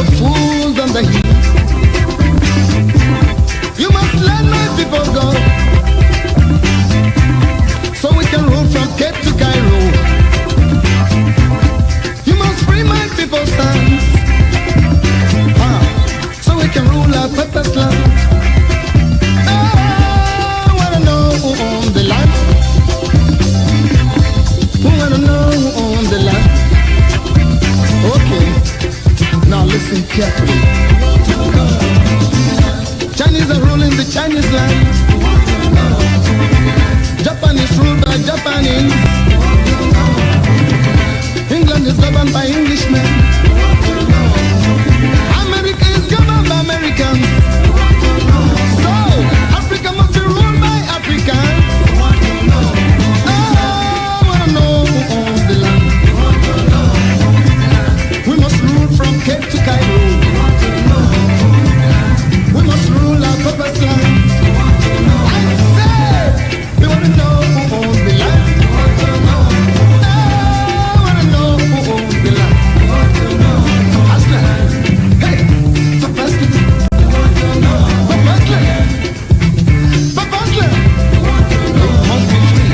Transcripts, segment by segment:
the fools and the heat. You must let my people go, so we can rule from Cape to Cairo. You must free my people's hands, so we can rule our purpose land. I wanna know who owns the land. Who wanna know who owns the land? Okay, now listen carefully. Chinese are ruling the Chinese land. Japan is ruled by Japanese. England is governed by Englishmen. America is governed by Americans. So, Africa must be ruled by Africans. I wanna know who owns the land. We must rule from Cape to Cairo. We must rule our purpose land. I said, we want to know who owns the land. I want to know who owns the land. Hustler. Hey, for Hustler. For Hustler. For Hustler. It must be free.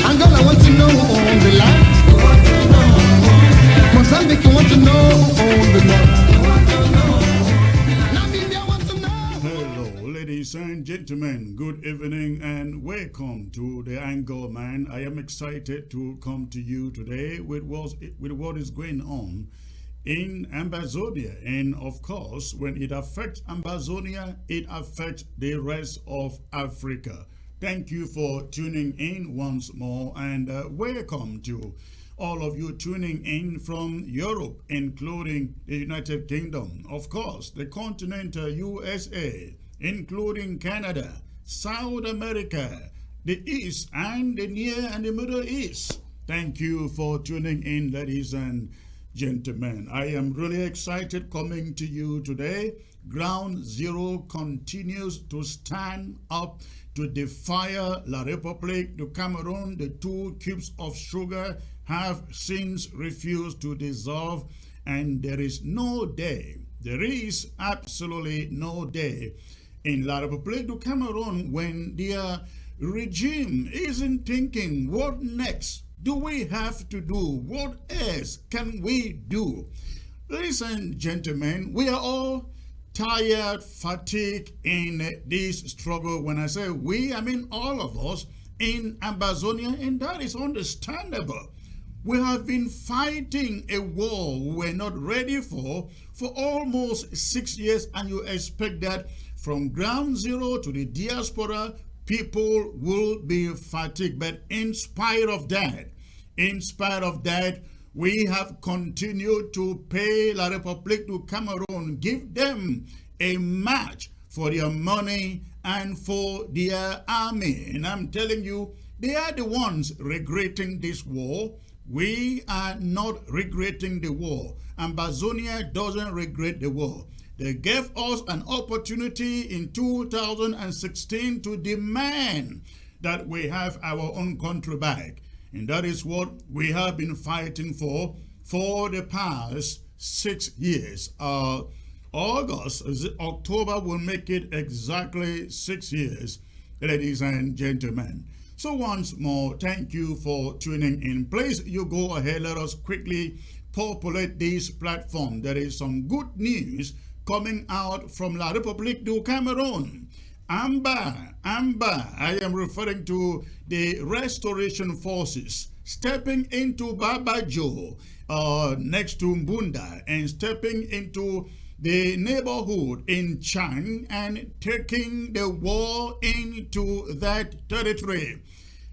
Angola wants to know who owns the land. Mozambique want to know who owns the land. Namibia wants to know. Hello, ladies and gentlemen. Good evening and welcome to the Angle Man. I am excited to come to you today with what is going on in Ambazonia. And of course, when it affects Ambazonia, it affects the rest of Africa. Thank you for tuning in once more, and welcome to all of you tuning in from Europe, including the United Kingdom, of course, the continent USA, including Canada, South America, the East, and the Near and the Middle East. Thank you for tuning in, ladies and gentlemen. I am really excited coming to you today. Ground Zero continues to stand up to defy La Republique du Cameroon. The 2 cubes of sugar have since refused to dissolve, and there is no day, there is absolutely no day in La Republique du Cameroon when their regime isn't thinking, what next do we have to do? What else can we do? Ladies and gentlemen, we are all tired, fatigued in this struggle. When I say we, I mean all of us in Ambazonia, and that is understandable. We have been fighting a war we're not ready for almost 6 years, and you expect that from ground zero to the diaspora, people will be fatigued. But in spite of that, we have continued to pay La Republique du Cameroon, give them a match for their money and for their army. And I'm telling you, they are the ones regretting this war. We are not regretting the war. Ambazonia doesn't regret the war. They gave us an opportunity in 2016 to demand that we have our own country back. And that is what we have been fighting for the past 6 years. October will make it exactly 6 years, ladies and gentlemen. So once more, thank you for tuning in. Please, you go ahead, let us quickly populate this platform. There is some good news coming out from La Republique du Cameroon. Amba, I am referring to the restoration forces stepping into Babajo, next to Mbunda, and stepping into the neighborhood in Dschang and taking the war into that territory.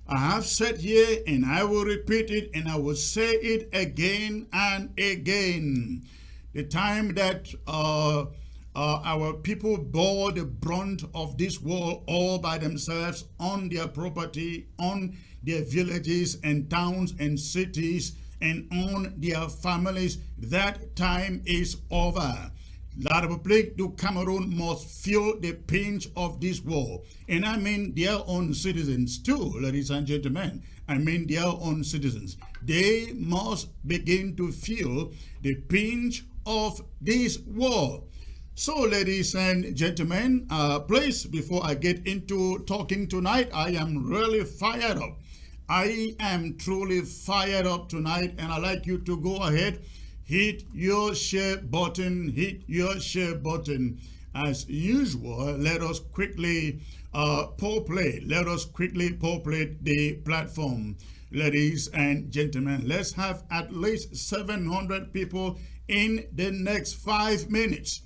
I have said here, and I will repeat it, and I will say it again and again. The time that our people bore the brunt of this war all by themselves on their property, on their villages and towns and cities, and on their families, that time is over. La Republique du Cameroon must feel the pinch of this war. And I mean their own citizens too, ladies and gentlemen. I mean their own citizens. They must begin to feel the pinch of this war. So, ladies and gentlemen, please, before I get into talking tonight, I am really fired up. I am truly fired up tonight, and I'd like you to go ahead, hit your share button, As usual, let us quickly populate the platform. Ladies and gentlemen, let's have at least 700 people in the next 5 minutes.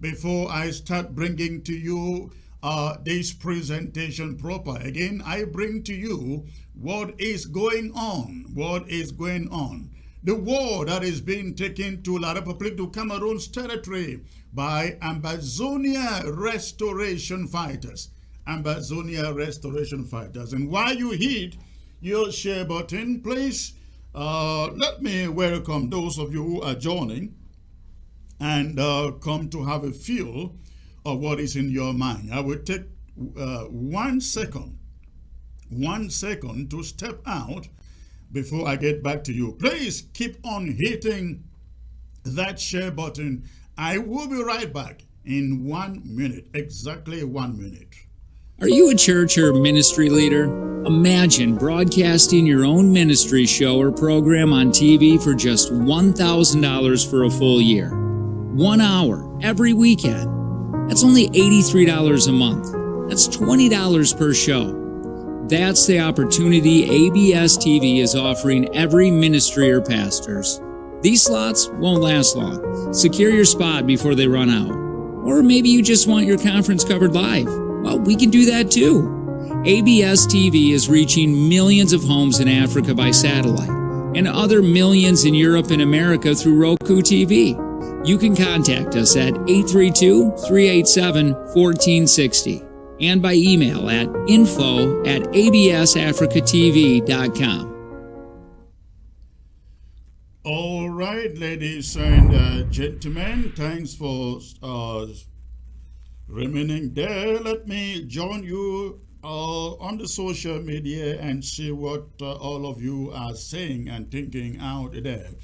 Before I start bringing to you this presentation proper. Again, I bring to you what is going on. The war that is being taken to La Republique du Cameroon's territory by Ambazonia restoration fighters. And while you hit your share button, please let me welcome those of you who are joining and come to have a feel of what is in your mind. I will take 1 second to step out before I get back to you. Please keep on hitting that share button. I will be right back in 1 minute, exactly 1 minute. Are you a church or ministry leader? Imagine broadcasting your own ministry show or program on TV for just $1,000 for a full year. 1 hour every weekend. That's only $83 a month. That's $20 per show. That's the opportunity ABS TV is offering every ministry or pastors. These slots won't last long. Secure your spot before they run out. Or maybe you just want your conference covered live. Well, we can do that too. ABS TV is reaching millions of homes in Africa by satellite and other millions in Europe and America through Roku TV. You can contact us at 832-387-1460 and by email at info@absafricatv.com. All right, ladies and gentlemen, thanks for remaining there. Let me join you on the social media and see what all of you are saying and thinking out there.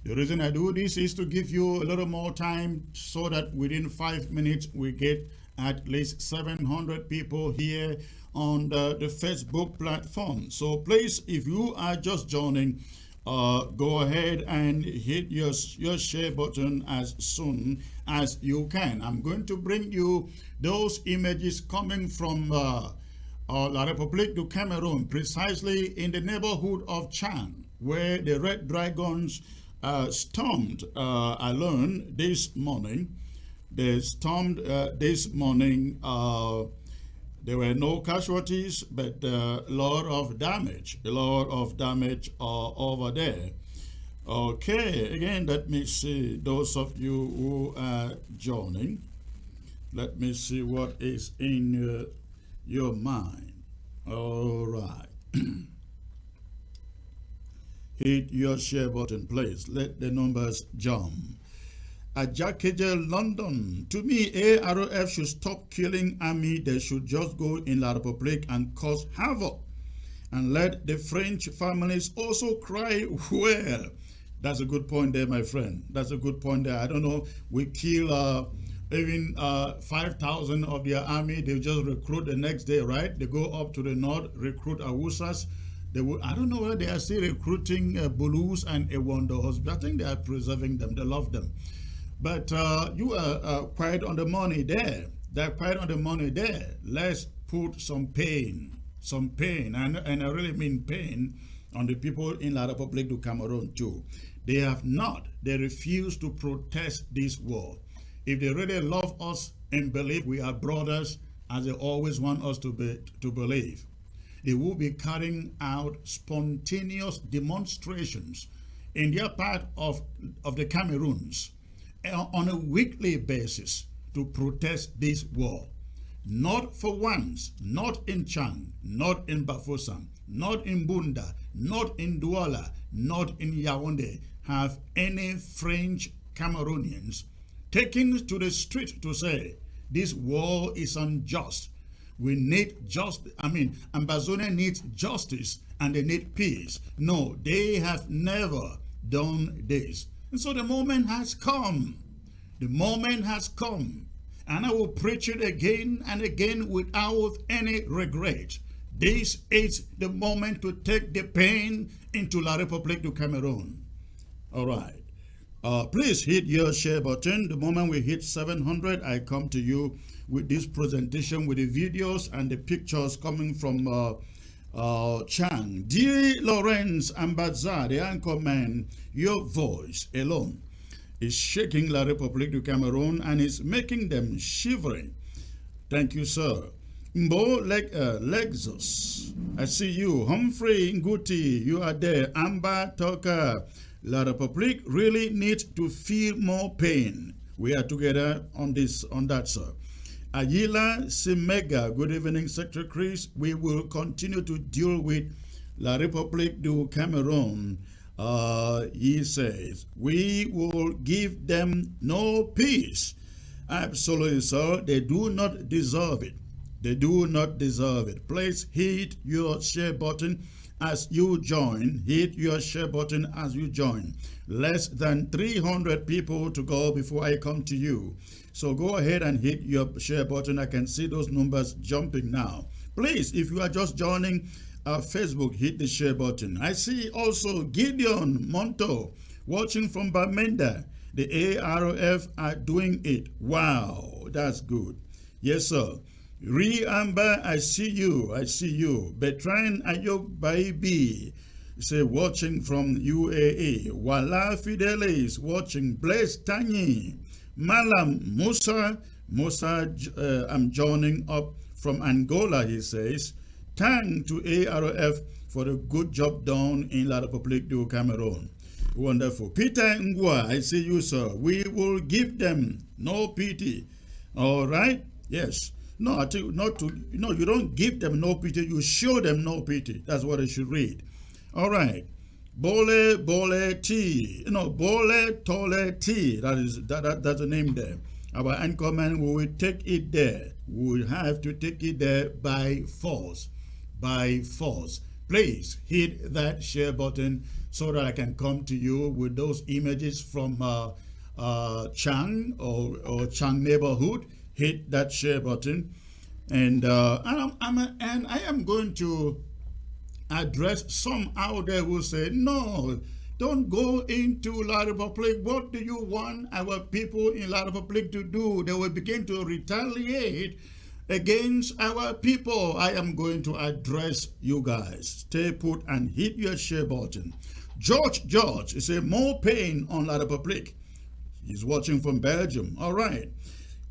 The reason I do this is to give you a little more time so that within 5 minutes we get at least 700 people here on the Facebook platform. So please, if you are just joining, go ahead and hit your share button as soon as you can. I'm going to bring you those images coming from La Republique du Cameroon, precisely in the neighborhood of Dschang, where the Red Dragons stormed. I learned this morning. They stormed this morning. There were no casualties, but a lot of damage. Over there. Okay, again, let me see those of you who are joining. Let me see what is in your mind. All right. Hit your share button, please. Let the numbers jump. Ajakeje London. To me, AROF should stop killing army. They should just go in La Republique and cause havoc. And let the French families also cry well. That's a good point there, my friend. That's a good point there. I don't know. We kill even 5,000 of their army. They just recruit the next day, right? They go up to the north, recruit Awusas. I don't know whether they are still recruiting Bulus and Ewandos, but I think they are preserving them. They love them. But you are quite on the money there. They're quite on the money there. Let's put some pain, and I really mean pain, on the people in La Republique du Cameroon too. They refuse to protest this war. If they really love us and believe we are brothers, as they always want us to believe, they will be carrying out spontaneous demonstrations in their part of the Cameroons on a weekly basis to protest this war. Not for once, not in Dschang, not in Bafoussam, not in Bunda, not in Douala, not in Yaoundé, have any French Cameroonians taken to the street to say, this war is unjust. We need Ambazonia needs justice and they need peace. No, they have never done this. And so the moment has come. The moment has come. And I will preach it again and again without any regret. This is the moment to take the pain into La Republique du Cameroon. All right. Please hit your share button. The moment we hit 700, I come to you with this presentation with the videos and the pictures coming from Dschang. Dear Lawrence Ambazonia, the anchor man, your voice alone is shaking La Republique du Cameroon and is making them shivering. Thank you, sir. Mbo Lexus, I see you. Humphrey Nguti, you are there. Amber Toka, La Republique really needs to feel more pain. We are together on that, sir. Ayila Simega, good evening, Secretary Chris. We will continue to deal with La Republique du Cameroon. He says, we will give them no peace. Absolutely, sir. They do not deserve it. They do not deserve it. Please hit your share button as you join. Hit your share button as you join. Less than 300 people to go before I come to you. So go ahead and hit your share button. I can see those numbers jumping now. Please, if you are just joining Facebook, hit the share button. I see also Gideon Monto watching from Bamenda. The ARF are doing it. Wow, that's good. Yes, sir. Amber, I see you. I see you. Bertrand Ayok Baibi, say watching from UAE. Wala Fidelis watching. Blaise Tanyi. Malam Musa. I'm joining up from Angola, he says. Thank to ARF for the good job done in La Republique du Cameroon. Wonderful. Peter Ngwa, I see you, sir. We will give them no pity. All right? Yes. No, you don't give them no pity, you show them no pity. That's what I should read. All right. Bole T. Bole Tole T. That's the name there. Our anchorman, we will take it there. We will have to take it there by force. By force. Please hit that share button so that I can come to you with those images from Dschang or Dschang neighborhood. Hit that share button, and I am going to address some out there who say, no, don't go into La Republique. What do you want our people in La Republique to do? They will begin to retaliate against our people. I am going to address you guys. Stay put and hit your share button. George is a more pain on La Republique. He's watching from Belgium. All right.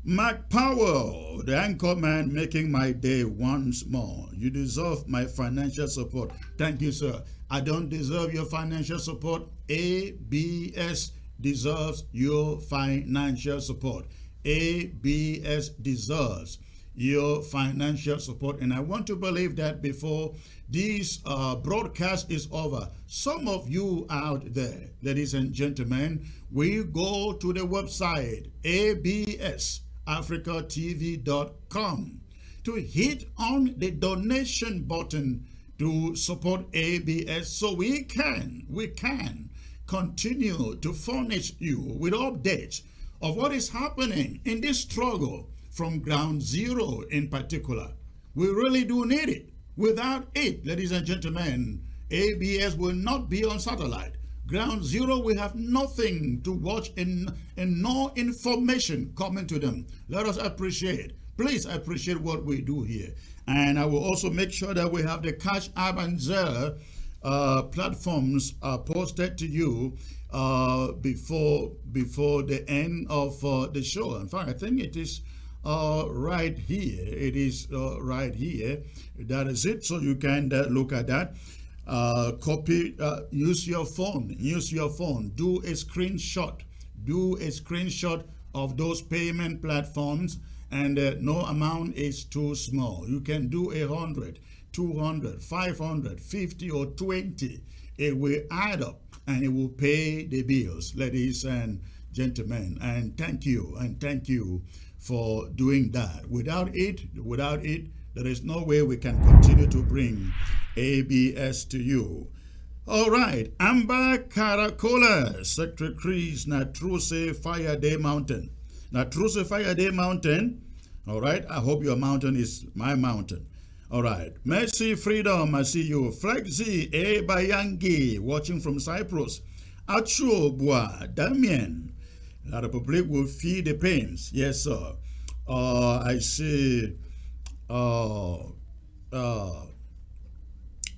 Mark Powell, the anchor man, making my day once more. You deserve my financial support. Thank you, sir. I don't deserve your financial support. ABS deserves your financial support. ABS deserves your financial support. And I want to believe that before this broadcast is over, some of you out there, ladies and gentlemen, will go to the website absafricatv.com to hit on the donation button to support ABS so we can continue to furnish you with updates of what is happening in this struggle from ground zero in particular. We really do need it. Without it, ladies and gentlemen, ABS will not be on satellite. Ground zero, we have nothing to watch and no information coming to them. Let us appreciate. Please appreciate what we do here. And I will also make sure that we have the Cash App and Zelle platforms posted to you before the end of the show. In fact, I think it is right here. It is right here. That is it. So you can look at that. Copy. Use your phone. Use your phone. Do a screenshot. Do a screenshot of those payment platforms, and no amount is too small. You can do 100, 200, 500, 50, or 20. It will add up and it will pay the bills, ladies and gentlemen, and thank you for doing that. Without it, there is no way we can continue to bring ABS to you. All right, Amber Caracola, Secretary Chris, Natruse Fire Day Mountain. Natruse Fire Day Mountain. All right, I hope your mountain is my mountain. All right, Mercy Freedom, I see you. Flexi Ebayangi, watching from Cyprus. Acho Bois, Damien, La Republique will feel the pains. Yes, sir. I see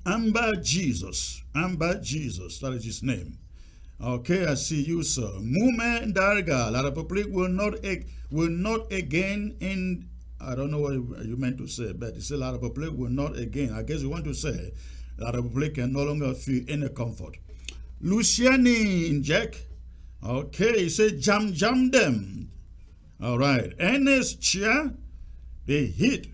Amber Jesus, that is his name. Okay, I see you, sir. Mume Darga, La Republique will not again in, I don't know what you meant to say, but you say La Republique will not again. I guess you want to say La Republique can no longer feel any comfort. Luciani Jack, okay, he said jam them. All right, Ernest Chia, the heat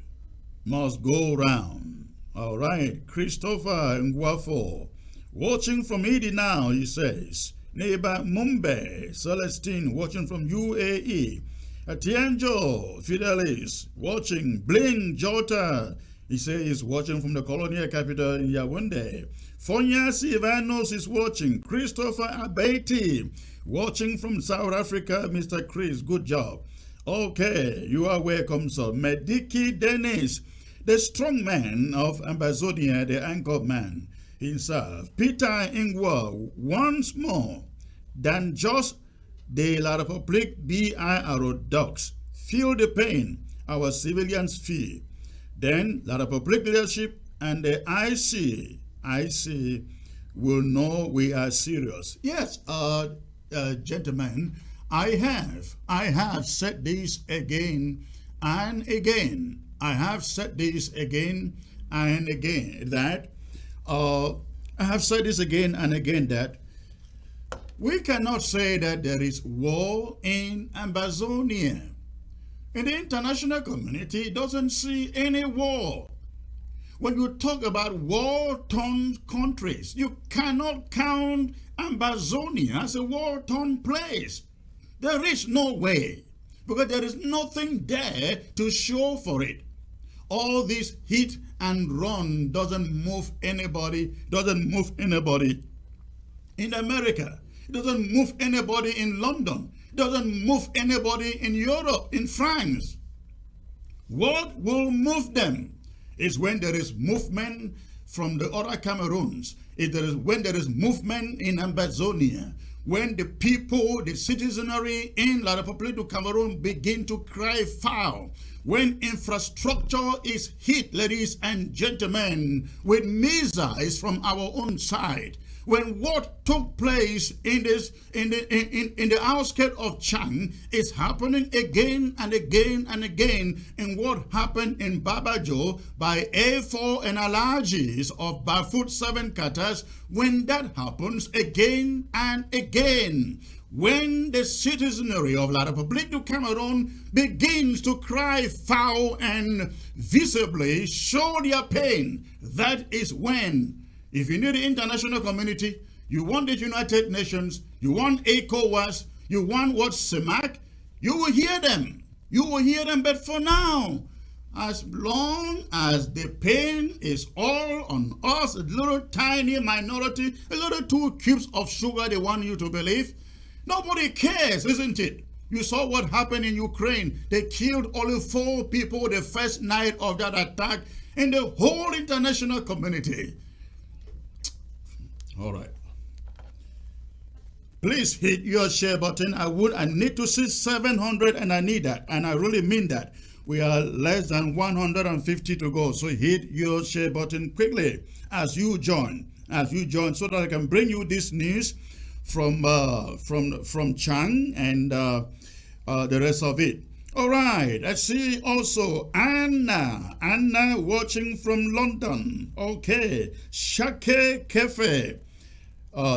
must go round. All right, Christopher Nguafo, watching from Edi now, he says. Neighbor Mumbai, Celestine, watching from UAE. Atienjo Fidelis, watching. Bling Jota, he says, watching from the colonial capital in Yaoundé. Fonya Sivanos is watching. Christopher Abeti, watching from South Africa. Mr. Chris, good job. Okay, you are welcome, sir. Mediki Dennis, the strong man of Ambazonia, the anchor man himself. Peter Ingwa, once more than just the La Republique BIRO dogs. Feel the pain our civilians feel. Then La Republique leadership and the IC will know we are serious. Yes, gentlemen, I have said this again and again. I have said this again and again that I have said this again and again that we cannot say that there is war in Ambazonia. And the international community doesn't see any war. When you talk about war-torn countries, you cannot count Ambazonia as a war-torn place. There is no way, because there is nothing there to show for it. All this hit and run doesn't move anybody in America. It doesn't move anybody in London. It doesn't move anybody in Europe, in France. What will move them is when there is movement from the other Cameroons. When there is movement in Ambazonia, when the people, the citizenry in La Republique du Cameroon begin to cry foul, when infrastructure is hit, ladies and gentlemen, with missiles from our own side, when what took place in the outskirts of Dschang is happening again and again and again, in what happened in Babajo by A4 and Alajis of Bafut 7 Katas, when that happens again and again, when the citizenry of La Republique du Cameroon begins to cry foul and visibly show their pain, that is when, if you need the international community, you want the United Nations, you want ECOWAS, you want what CEMAC, you will hear them. You will hear them, but for now, as long as the pain is all on us, a little tiny minority, a little 2 cubes of sugar they want you to believe, nobody cares, isn't it? You saw what happened in Ukraine. They killed only 4 people the first night of that attack in the whole international community. All right. Please hit your share button. I need to see 700, and I need that. And I really mean that. We are less than 150 to go. So hit your share button quickly as you join, so that I can bring you this news from Dschang and the rest of it. All right, I see also Anna watching from London. Okay, Shake Kefe.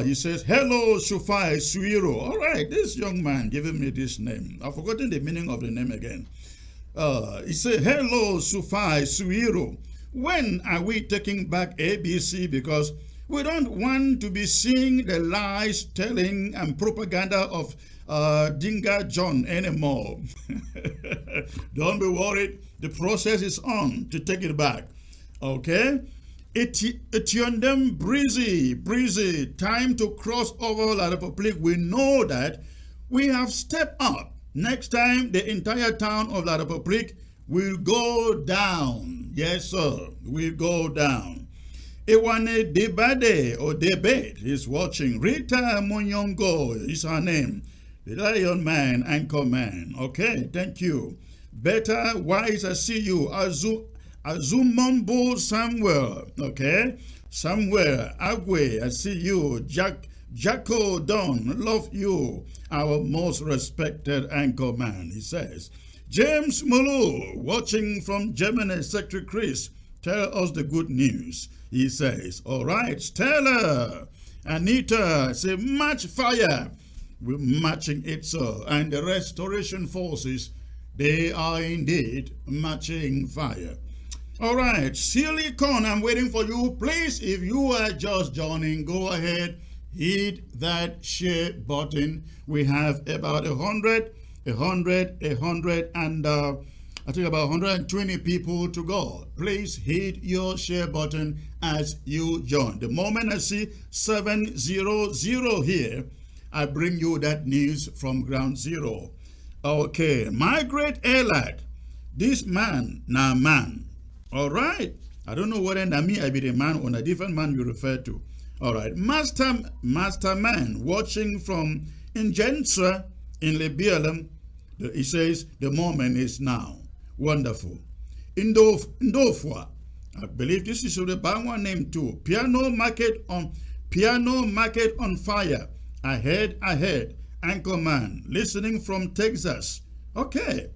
He says, hello, Shufai Suiro. All right, this young man giving me this name. I've forgotten the meaning of the name again. He said, hello, Shufai Suiro. When are we taking back ABC? Because We don't want to be seeing the lies telling and propaganda of Dschang anymore. Don't be worried. The process is on to take it back. Okay? Etiondem breezy. Time to cross over La Republique. We know that we have stepped up. Next time, the entire town of La Republique will go down. Yes, sir. Will go down. Ewane Debade or Debate is watching. Rita Munyongo is her name. The Lion Man, Anchor Man. Okay, thank you. Better, Wise, I see you. Azumombo Samuel. Okay. Samuel Agwe, I see you. Jacko Don, love you. Our most respected Anchor Man, he says. James Mulu, watching from Germany, Secretary Chris. Tell us the good news, he says. All right, Stella, Anita, say match fire. We're matching it, sir. And the restoration forces, they are indeed matching fire. All right, Silicon, I'm waiting for you. Please, if you are just joining, go ahead, hit that share button. We have about 100, and I think about 120 people to go. Please hit your share button as you join. The moment I see 700 here, I bring you that news from ground zero. Okay, Margaret Elad, this man, now man. All right, I don't know whether na me I be the man or a different man you refer to. All right, Master Man, watching from Ingenza in Libya. He says the moment is now. Wonderful. Indofwa, I believe this is the Bangwa name too. Piano market on fire. Ahead. Anchorman, listening from Texas. Okay.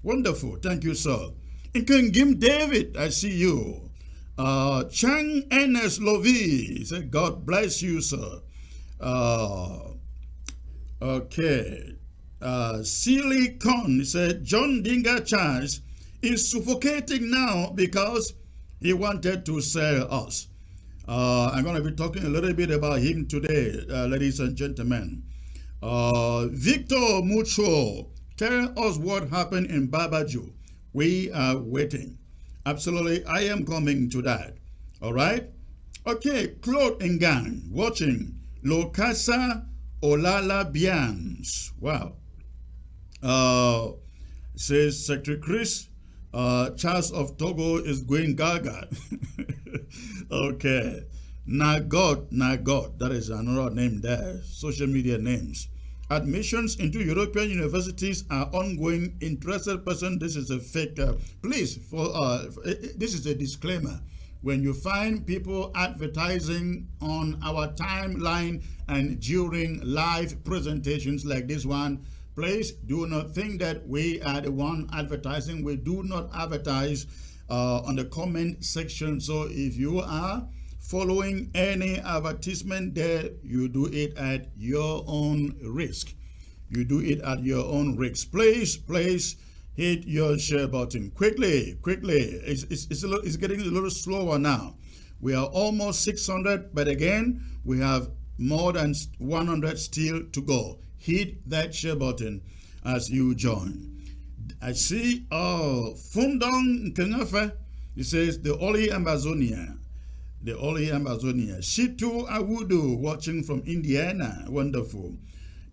Wonderful. Thank you, sir. In King David, I see you. Dschang Enes Lovi, said, God bless you, sir. Okay. Silicon said, John Dinga Charles is suffocating now because he wanted to sell us. I'm going to be talking a little bit about him today, ladies and gentlemen. Victor Mucho, tell us what happened in Babaju. We are waiting. Absolutely, I am coming to that. All right? Okay, Claude Ngan, watching. Lokasa Olala Bians. Wow. Says Secretary Chris, Charles of Togo is going gaga. Okay. Nagot. That is another name there. Social media names. Admissions into European universities are ongoing. Interested person, this is a fake. Please, this is a disclaimer. When you find people advertising on our timeline and during live presentations like this one, please do not think that we are the one advertising. We do not advertise on the comment section. So if you are following any advertisement there, you do it at your own risk. You do it at your own risk. Please hit your share button quickly. It's getting a little slower now. We are almost 600, but again, we have more than 100 still to go. Hit that share button as you join. I see Fundong Kengafe. It says the Oli Ambazonia. The Oli Ambazonia. Shitu Awudu, watching from Indiana. Wonderful.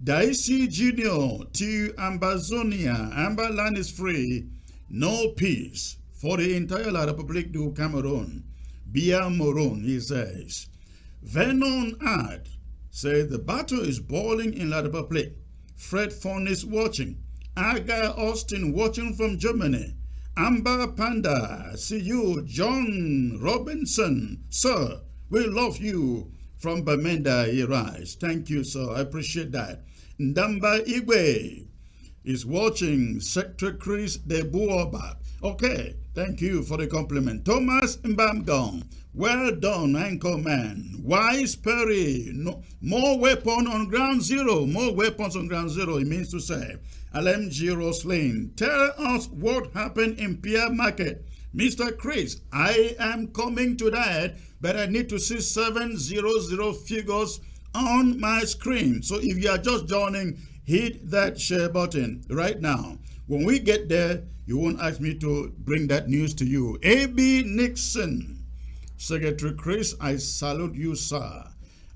Daisy Junior to Ambazonia. Amber land is free. No peace for the entire La Republique du Cameroon. Bia Moron, he says. Venon Ad says the battle is boiling in La Republique. Fred Fon is watching. Aga Austin watching from Germany. Amber Panda, see you. John Robinson, sir, we love you. From Bamenda, he writes. Thank you, sir. I appreciate that. Ndamba Igwe is watching. Secretary Chris de Buoba. Okay, thank you for the compliment. Thomas Mbamgong, well done, Anchor Man. Wise Perry, no, more weapon on ground zero. More weapons on ground zero, it means to say. LMG Roslin, tell us what happened in Pierre Market. Mr. Chris, I am coming to that, but I need to see 700 figures on my screen. So if you are just joining, hit that share button right now. When we get there, you won't ask me to bring that news to you. A.B. Nixon, Secretary Chris, I salute you, sir.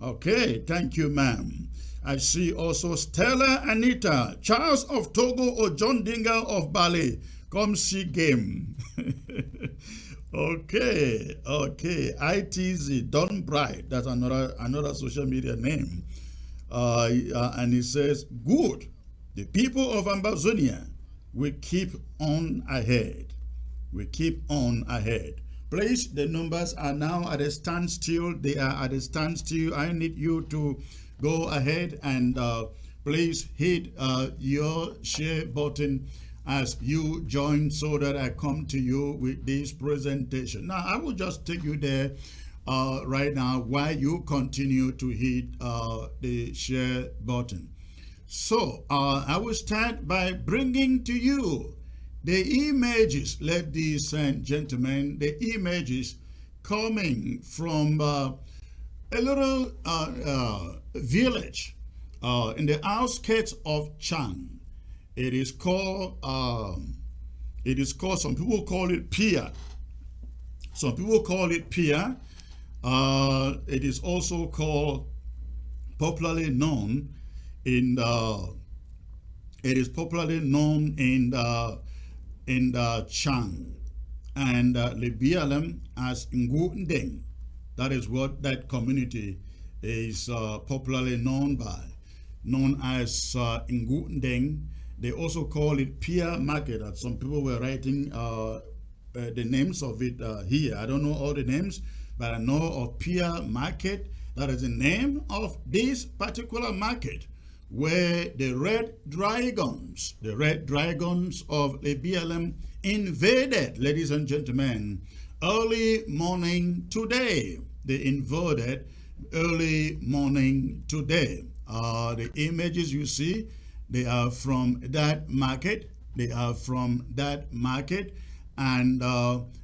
Okay, thank you, ma'am. I see also Stella Anita, Charles of Togo or John Dinga of Bali. Come see game. Okay. ITZ, Don Bright, that's another social media name. And he says, good. The people of Ambazonia will keep on ahead. We keep on ahead. Please, the numbers are now at a standstill. They are at a standstill. I need you to go ahead and please hit your share button as you join so that I come to you with this presentation. Now, I will just take you there right now while you continue to hit the share button. So, I will start by bringing to you the images, ladies and gentlemen, the images coming from a little village in the outskirts of Dschang. It is called, some people call it Pia. Some people call it Pia. It is also called, popularly known in Dschang and Libialem as Ngundeng. That is what that community is popularly known as Ngundeng. They also call it Pia Market. Some people were writing the names of it here. I don't know all the names, but I know of Pia Market. That is the name of this particular market where the red dragons of the BLM invaded, ladies and gentlemen, early morning today. They invaded early morning today. The images you see, they are from that market. And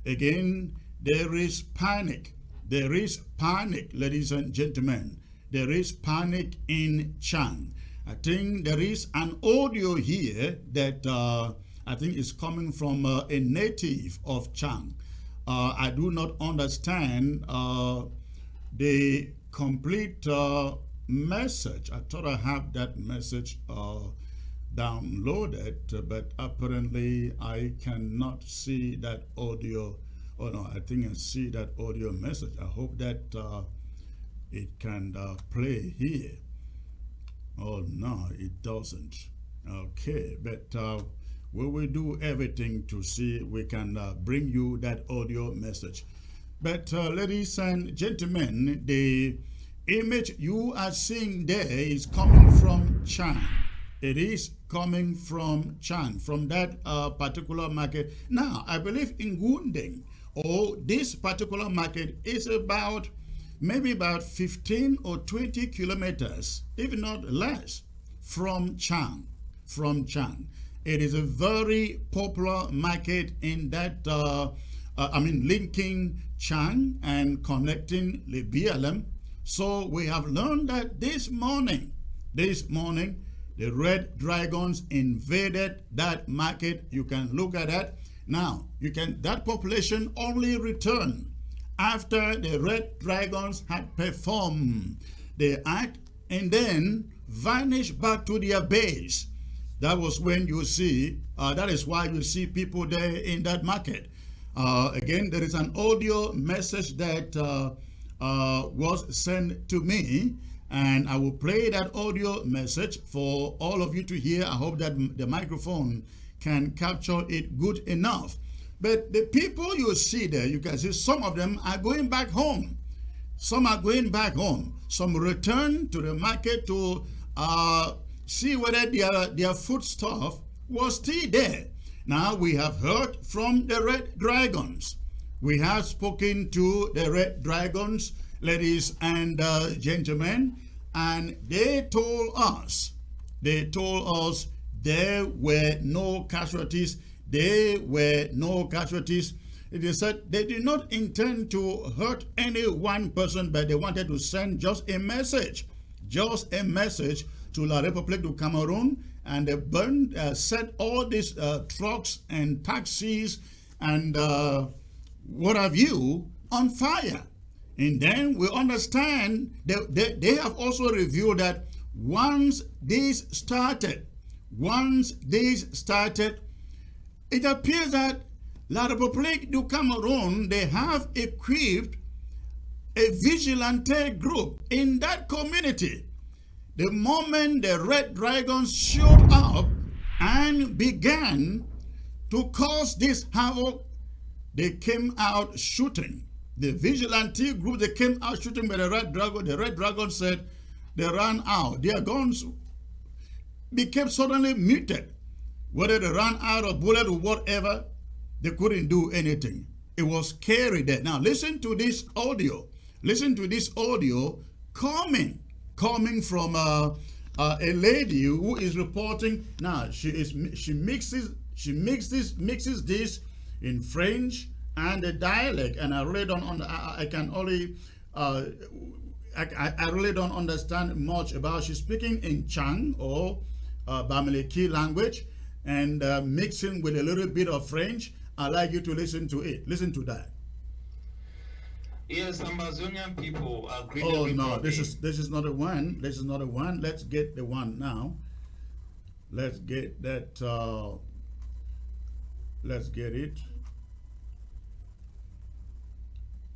again, there is panic. Ladies and gentlemen. There is panic in Dschang. I think there is an audio here that I think is coming from a native of Dschang. I do not understand the complete message. I thought I have that message downloaded, but apparently I cannot see that audio. Oh no, I think I see that audio message. I hope that it can play here. Oh no, it doesn't. Okay, but we will do everything to see we can bring you that audio message. But ladies and gentlemen, the image you are seeing there is coming from Dschang. It is coming from Dschang, from that particular market. Now, I believe in Ngundeng, this particular market is maybe about 15 or 20 kilometers, if not less, from Dschang. It is a very popular market in that, linking Dschang and connecting Libialem. So we have learned that this morning, the red dragons invaded that market. You can look at that. Now, that population only returned after the red dragons had performed the act and then vanished back to their base. That was when you see, that is why you see people there in that market. Again, there is an audio message that was sent to me, and I will play that audio message for all of you to hear. I hope that the microphone can capture it good enough. But the people you see there, you can see some of them are going back home. Some are going back home. Some return to the market to see whether their foodstuff was still there. Now we have heard from the red dragons. We have spoken to the red dragons, ladies and gentlemen, and they told us there were no casualties. They said they did not intend to hurt any one person, but they wanted to send just a message to La Republique du Cameroon, and they set all these trucks and taxis and what have you on fire. And then we understand they have also revealed that once this started, it appears that La Republique du Cameroon, they have equipped a vigilante group in that community. The moment the Red Dragons showed up and began to cause this havoc, they came out shooting. The vigilante group, they came out shooting by the Red Dragon. The Red Dragon said they ran out. Their guns became suddenly muted. Whether they ran out of bullet or whatever, they couldn't do anything. It was scary there. Now listen to this audio. Listen to this audio coming from a lady who is reporting. Now she mixes this in French and a dialect, and I really don't I really don't understand much about. She's speaking in Dschang or Bamileke language and mixing with a little bit of French. I'd like you to listen to it. Listen to that. Yes, Ambazonian people are greeted. Oh no, this is not a one. This is not a one. Let's get the one now. Let's get that. Let's get it.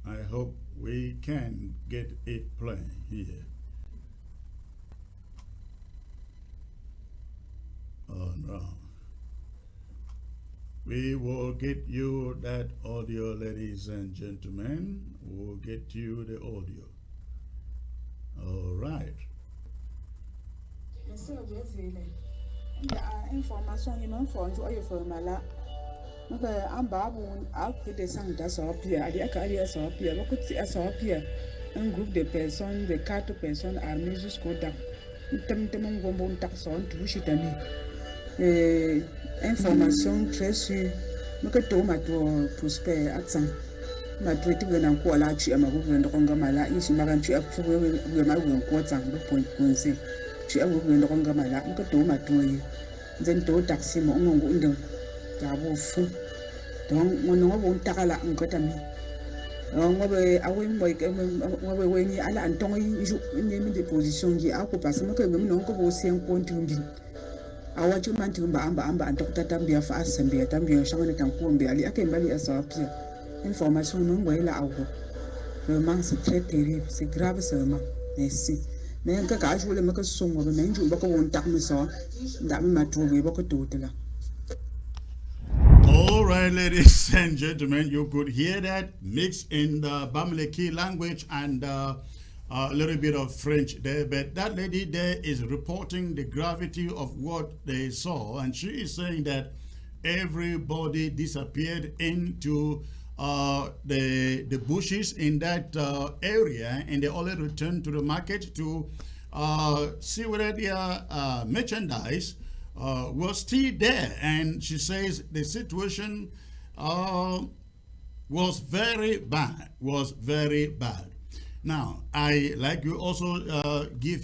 I hope we can get it playing here. Oh no. We will get you that audio, ladies and gentlemen. We'll get you the audio. All right. Information for Mala. Un groupe de personnes, de 4 personnes armées jusqu'aux dents. Information très sûre. Je suis prospère à Dschang. Je suis très bien encore là. Je suis un peu de Congamala. Je suis un peu de Congamala. Je suis un peu de Congamala. Je suis un peu de taxi. Je suis un peu de taxi. Donc, je suis un peu de taxi. Des positions qui a parce que même non que vous un compte awacho mantumba amba antokta tambia fa asambia tambia shangane tankumbe ali akembali asapia information non ngoela awo vraiment c'est très terrible, c'est grave seulement. Merci. Mais quand je voulais me casser son mais je vais pas me ça d'ame ma trouver beaucoup tout là. All right, ladies and gentlemen, you could hear that mixed in the Bamileke language and a little bit of French there, but that lady there is reporting the gravity of what they saw, and she is saying that everybody disappeared into the bushes in that area, and they only returned to the market to see whether their merchandise was still there. And she says the situation was very bad, Now, I like you also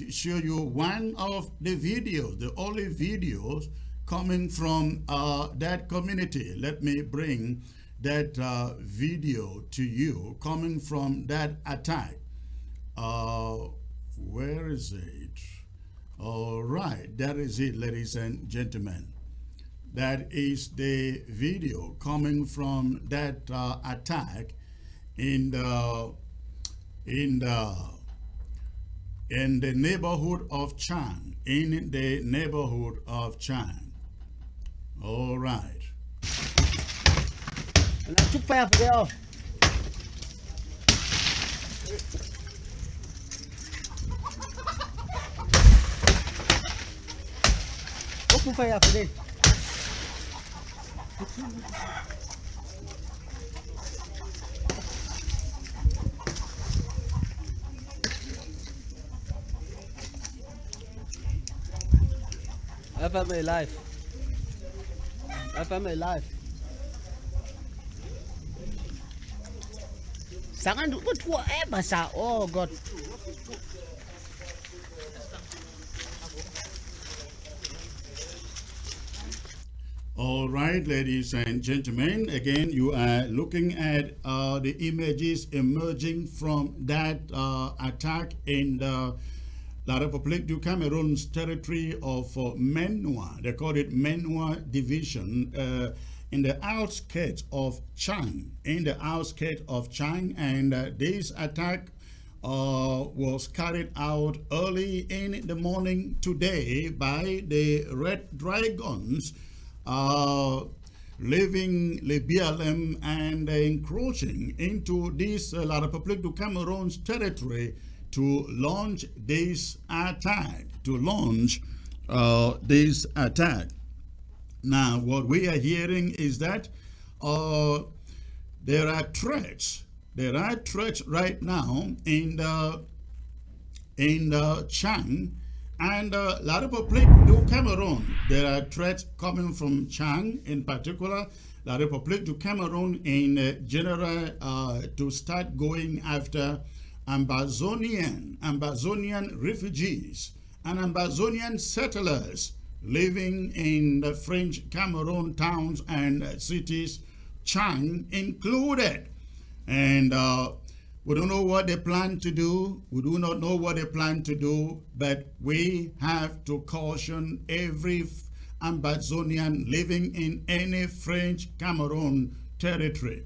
show you one of the videos, the only videos coming from that community. Let me bring that video to you coming from that attack. Where is it? All right, that is it, ladies and gentlemen. That is the video coming from that attack in the neighborhood of Dschang, in the neighborhood of Dschang. All right. Open fire for this. FMA live. FMA live. Sangan kutwa basa. Oh God. All right, ladies and gentlemen, again, you are looking at the images emerging from that attack in the La Republique du Cameroon's territory of Menua. They call it Menua Division in the outskirts of Dschang. And this attack was carried out early in the morning today by the Red Dragons, leaving Le BLM and encroaching into this La Republique du Cameroon's territory to launch this attack. Now, what we are hearing is that there are threats. There are threats right now in the Dschang and La Republique du Cameroon. There are threats coming from Dschang in particular, La Republique du Cameroon in general, to start going after Ambazonian refugees and Ambazonian settlers living in the French Cameroon towns and cities, Dschang included. And we don't know what they plan to do. We do not know what they plan to do, but we have to caution every Ambazonian living in any French Cameroon territory.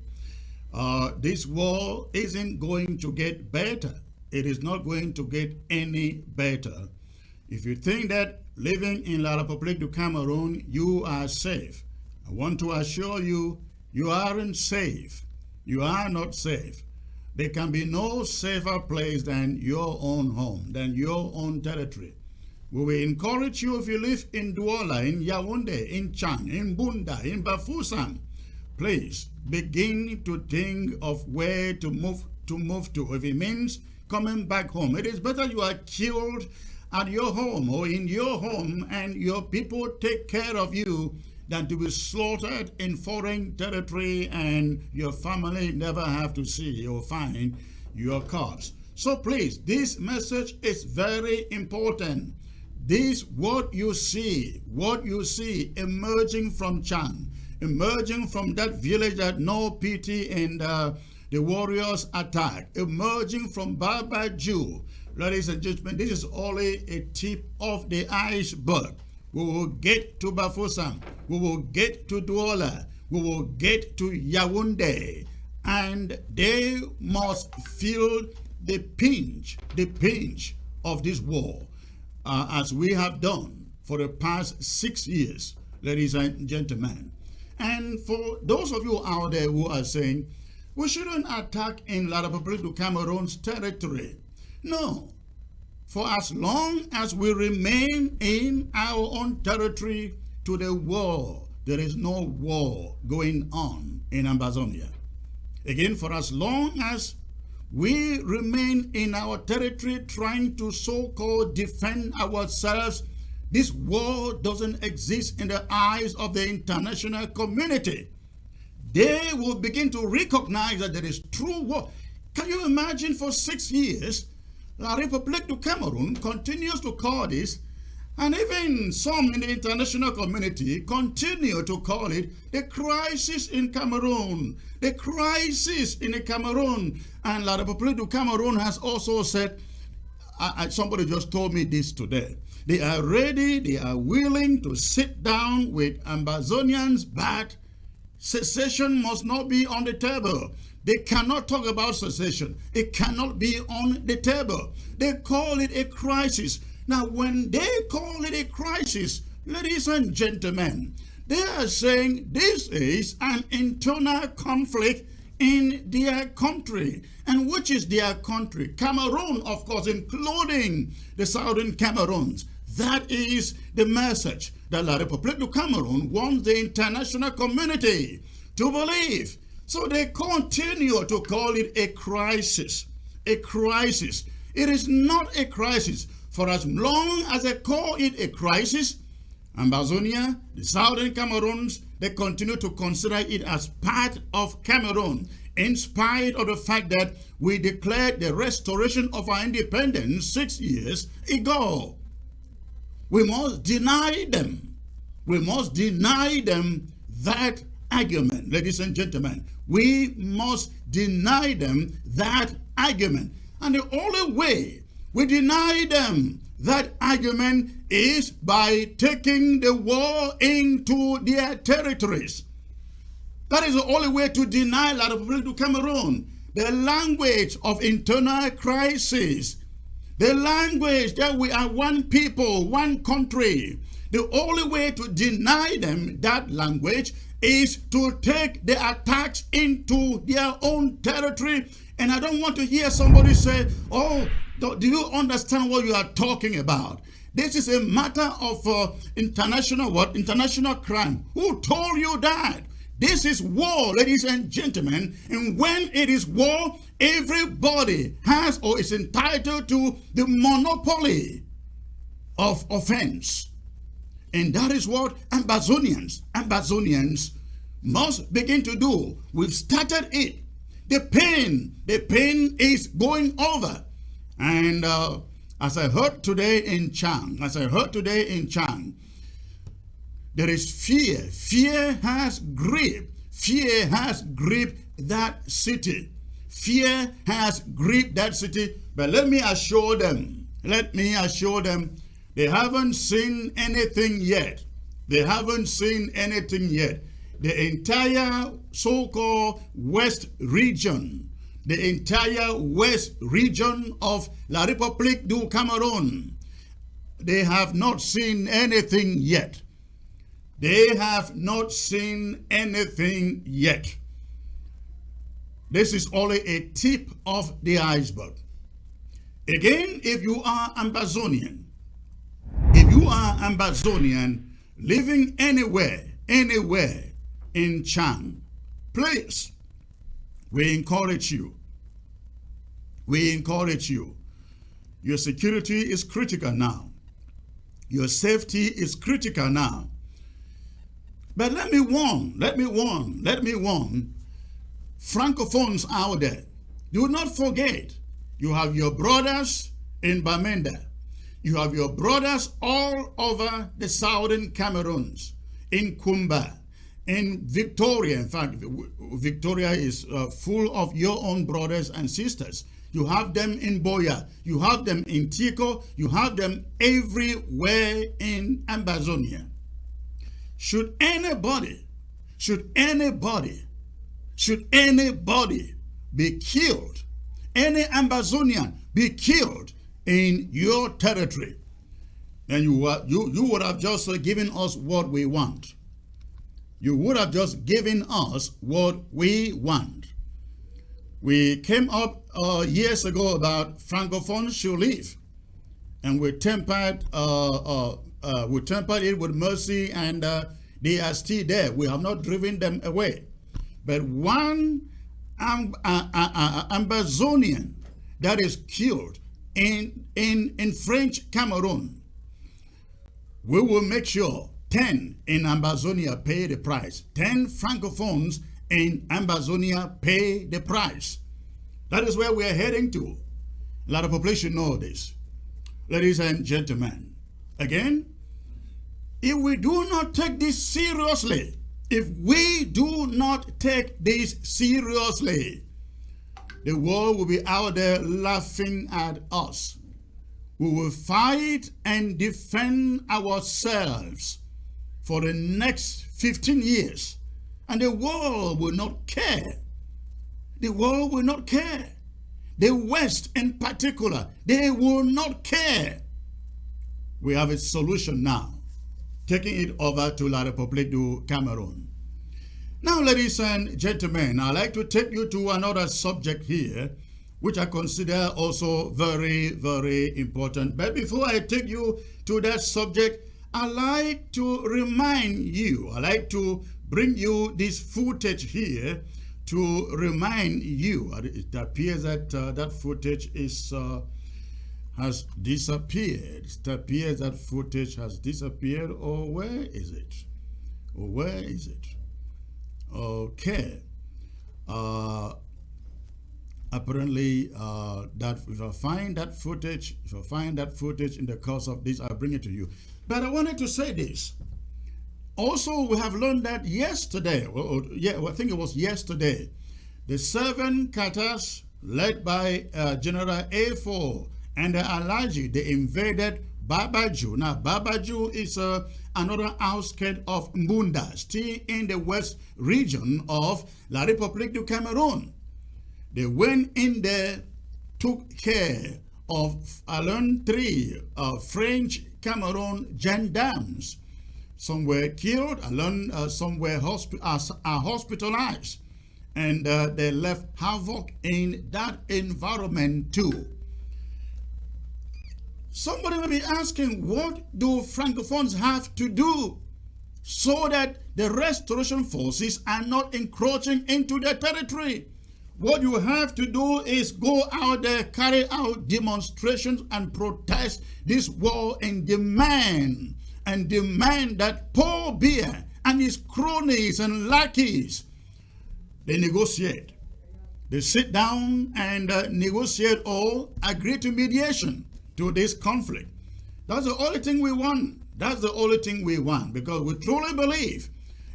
This war isn't going to get better. It is not going to get any better. If you think that living in La Republique du Cameroon, you are safe, I want to assure you, you aren't safe. You are not safe. There can be no safer place than your own home, than your own territory. We will encourage you, if you live in Douala, in Yaoundé, in Dschang, in Bunda, in Bafoussam, please begin to think of where to move to. If it means coming back home, it is better you are killed at your home or in your home and your people take care of you than to be slaughtered in foreign territory and your family never have to see or find your corpse. So please, this message is very important. This, what you see emerging from Dschang, emerging from that village that no pity in the warriors attack, emerging from Babaju. Ladies and gentlemen, this is only a tip of the iceberg. We will get to Bafoussam, we will get to Douala, we will get to Yaoundé, and they must feel the pinch of this war, as we have done for the past 6 years, ladies and gentlemen. And for those of you out there who are saying, we shouldn't attack in La Republique du Cameroon's territory. No. For as long as we remain in our own territory to the war, there is no war going on in Ambazonia. Again, for as long as we remain in our territory trying to so-called defend ourselves, this war doesn't exist in the eyes of the international community. They will begin to recognize that there is true war. Can you imagine, for 6 years, La Republique du Cameroon continues to call this, and even some in the international community continue to call it the crisis in Cameroon. The crisis in Cameroon. And La Republique du Cameroon has also said, somebody just told me this today, they are ready, they are willing to sit down with Ambazonians, but secession must not be on the table. They cannot talk about secession. It cannot be on the table. They call it a crisis. Now, when they call it a crisis, ladies and gentlemen, they are saying this is an internal conflict in their country. And which is their country? Cameroon, of course, including the southern Cameroons. That is the message that La Republique du Cameroon wants the international community to believe. So they continue to call it a crisis. A crisis. It is not a crisis. For as long as they call it a crisis, Ambazonia, the southern Cameroons, they continue to consider it as part of Cameroon. in spite of the fact that we declared the restoration of our independence 6 years ago. We must deny them. We must deny them that argument, ladies and gentlemen. We must deny them that argument. And the only way we deny them that argument is by taking the war into their territories. That is the only way to deny La Republique du Cameroon the language of internal crisis, the language that we are one people, one country. The only way to deny them that language is to take the attacks into their own territory. And I don't want to hear somebody say, oh, do you understand what you are talking about? This is a matter of international crime. Who told you that? This is war, ladies and gentlemen. And when it is war, everybody has or is entitled to the monopoly of offense. And that is what Ambazonians must begin to do. We've started it. The pain is going over. And as I heard today in Dschang, there is fear. Fear has gripped that city. Fear has gripped that city. But let me assure them, they haven't seen anything yet. The entire so-called west region, of La Republique du Cameroon, they have not seen anything yet. This is only a tip of the iceberg. Again, if you are Ambazonian, living anywhere in Dschang, please, we encourage you. Your security is critical now. Your safety is critical now. But let me warn Francophones out there. Do not forget, you have your brothers in Bamenda. You have your brothers all over the southern Cameroons, in Kumba, in Victoria. In fact, Victoria is full of your own brothers and sisters. You have them in Boya. You have them in Tico. You have them everywhere in Ambazonia. Should anybody be killed, any Ambazonian be killed in your territory, then you would have just given us what we want. You would have just given us what we want. We came up years ago about Francophones should leave, and we tempered it with mercy, and they are still there. We have not driven them away. But one Ambazonian that is killed in French Cameroon, we will make sure 10 in Ambazonia pay the price. 10 Francophones in Ambazonia pay the price. That is where we are heading to. A lot of population know this. Ladies and gentlemen, again, if we do not take this seriously, the world will be out there laughing at us. We will fight and defend ourselves for the next 15 years. And the world will not care. The world will not care. The West in particular, they will not care. We have a solution now, taking it over to La Republique du Cameroon. Now, ladies and gentlemen, I'd like to take you to another subject here, which I consider also very, very important. But before I take you to that subject, I'd like to remind you, I'd like to bring you this footage here to remind you. It appears that that footage has disappeared. It appears that footage has disappeared. Or where is it? Okay. apparently, that if I find that footage, in the course of this, I'll bring it to you. But I wanted to say this. Also, we have learned that yesterday, I think it was yesterday, the 7 Qatas led by General A4 and the Alaji, they invaded Babaju. Now, Babaju is another outskirt of Mbunda, still in the west region of La République du Cameroon. They went in there, took care of around 3 French Cameroon gendarmes. Some were killed, some were hospitalized, and they left havoc in that environment too. Somebody may be asking, what do Francophones have to do so that the restoration forces are not encroaching into their territory? What you have to do is go out there, carry out demonstrations and protest this war and demand that Paul Biya and his cronies and lackeys, they negotiate. They sit down and negotiate or agree to mediation to this conflict. That's the only thing we want. That's the only thing we want, because we truly believe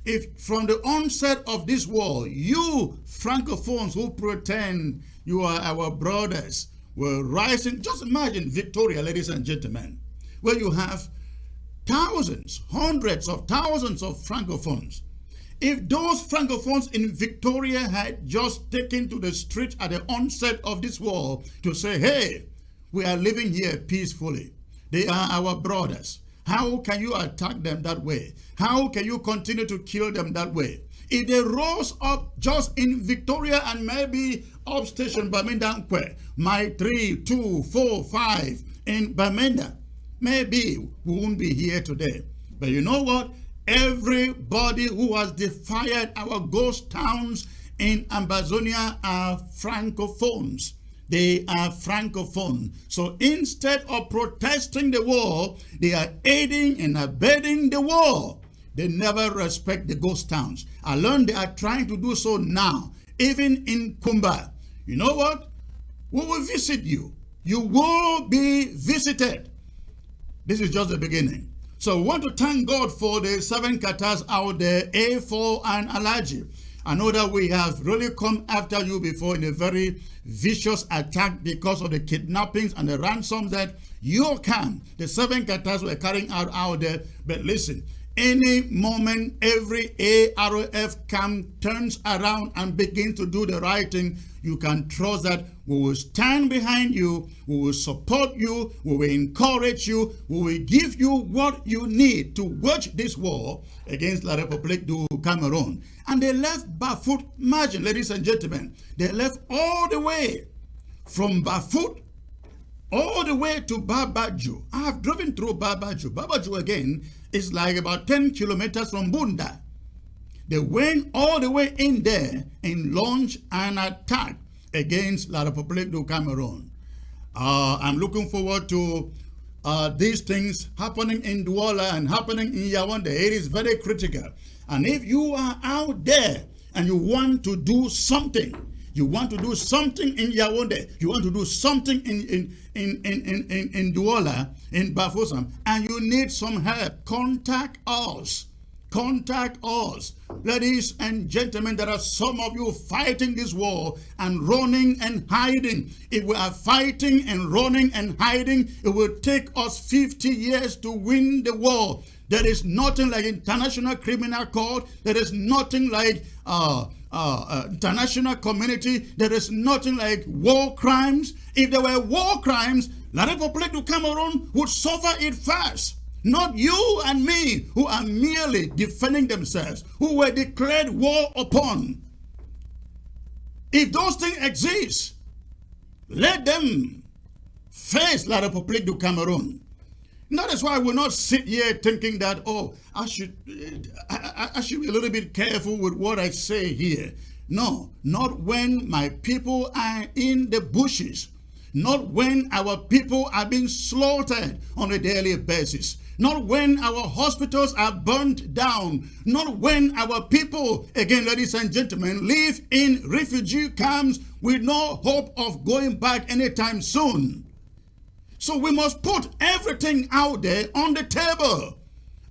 if from the onset of this war, you Francophones who pretend you are our brothers were rising, just imagine Victoria, ladies and gentlemen, where you have thousands, hundreds of thousands of Francophones. If those Francophones in Victoria had just taken to the street at the onset of this war to say, hey, we are living here peacefully, they are our brothers, how can you attack them that way? How can you continue to kill them that way? If they rose up just in Victoria and maybe upstation Bamenda, my 3, 2, 4, 5 in Bamenda, maybe we won't be here today. But you know what? Everybody who has defied our ghost towns in Ambazonia are Francophones. They are Francophone. So instead of protesting the war, they are aiding and abetting the war. They never respect the ghost towns. I learned they are trying to do so now, even in Kumba. You know what? We will visit you. You will be visited. This is just the beginning. So we want to thank God for the 7 Qatas out there, A4 and Alaji. I know that we have really come after you before in a very vicious attack because of the kidnappings and the ransoms that you can. The 7 Qatas were carrying out there. But listen, any moment, every AROF camp turns around and begins to do the right thing, you can trust that we will stand behind you, we will support you, we will encourage you, we will give you what you need to wage this war against La République du Cameroon. And they left Bafut, imagine, ladies and gentlemen, they left all the way from Bafut all the way to Babaju. I have driven through Babaju. Babaju again is like about 10 kilometers from Bunda. They went all the way in there and launched an attack against La République du Cameroon. I'm looking forward to these things happening in Douala and happening in Yaoundé. It is very critical. And if you are out there and you want to do something, you want to do something in Yaoundé, you want to do something in Douala, in Bafoussam, and you need some help, contact us. Contact us. Ladies and gentlemen, there are some of you fighting this war and running and hiding. If we are fighting and running and hiding, it will take us 50 years to win the war. There is nothing like International Criminal Court. There is nothing like international community. There is nothing like war crimes. If there were war crimes, La République du Cameroon would suffer it first. Not you and me, who are merely defending themselves, who were declared war upon. If those things exist, let them face La République du Cameroon. That is why I will not sit here thinking that, oh, I should be a little bit careful with what I say here. No, not when my people are in the bushes. not when our people are being slaughtered on a daily basis, not when our hospitals are burnt down, not when our people, again, ladies and gentlemen, live in refugee camps with no hope of going back anytime soon. So we must put everything out there on the table.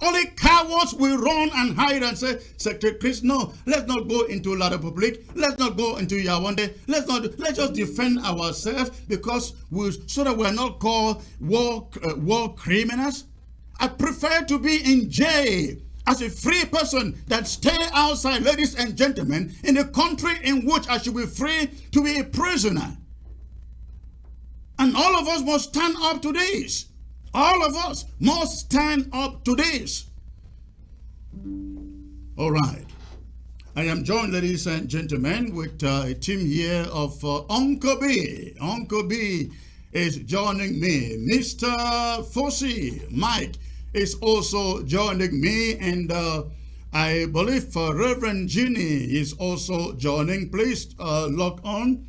Only cowards will run and hide and say, Secretary Chris, no, let's not go into La Republique, let's not go into Yaoundé, let's just defend ourselves so that we're not called war criminals. I prefer to be in jail as a free person than stay outside, ladies and gentlemen, in a country in which I should be free to be a prisoner. And all of us must stand up to this. All of us must stand up to this. All right. I am joined, ladies and gentlemen, with a team here of Uncle B. Uncle B is joining me. Mr. Fossey, Mike, is also joining me. And I believe Reverend Ginny is also joining. Please log on.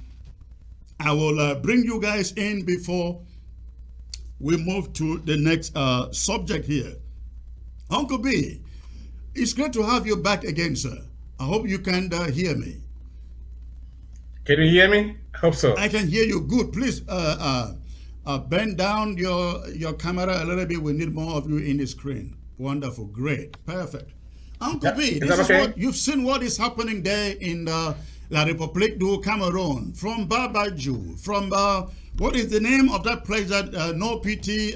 I will bring you guys in before we move to the next subject here. Uncle B, it's great to have you back again, sir. I hope you can hear me. Can you hear me? I hope so. I can hear you good. Please bend down your camera a little bit. We need more of you in the screen. Wonderful. Great. Perfect. Uncle B, this is what you've seen what is happening there in La Republique du Cameroon, from Babaju, from what is the name of that place that no PT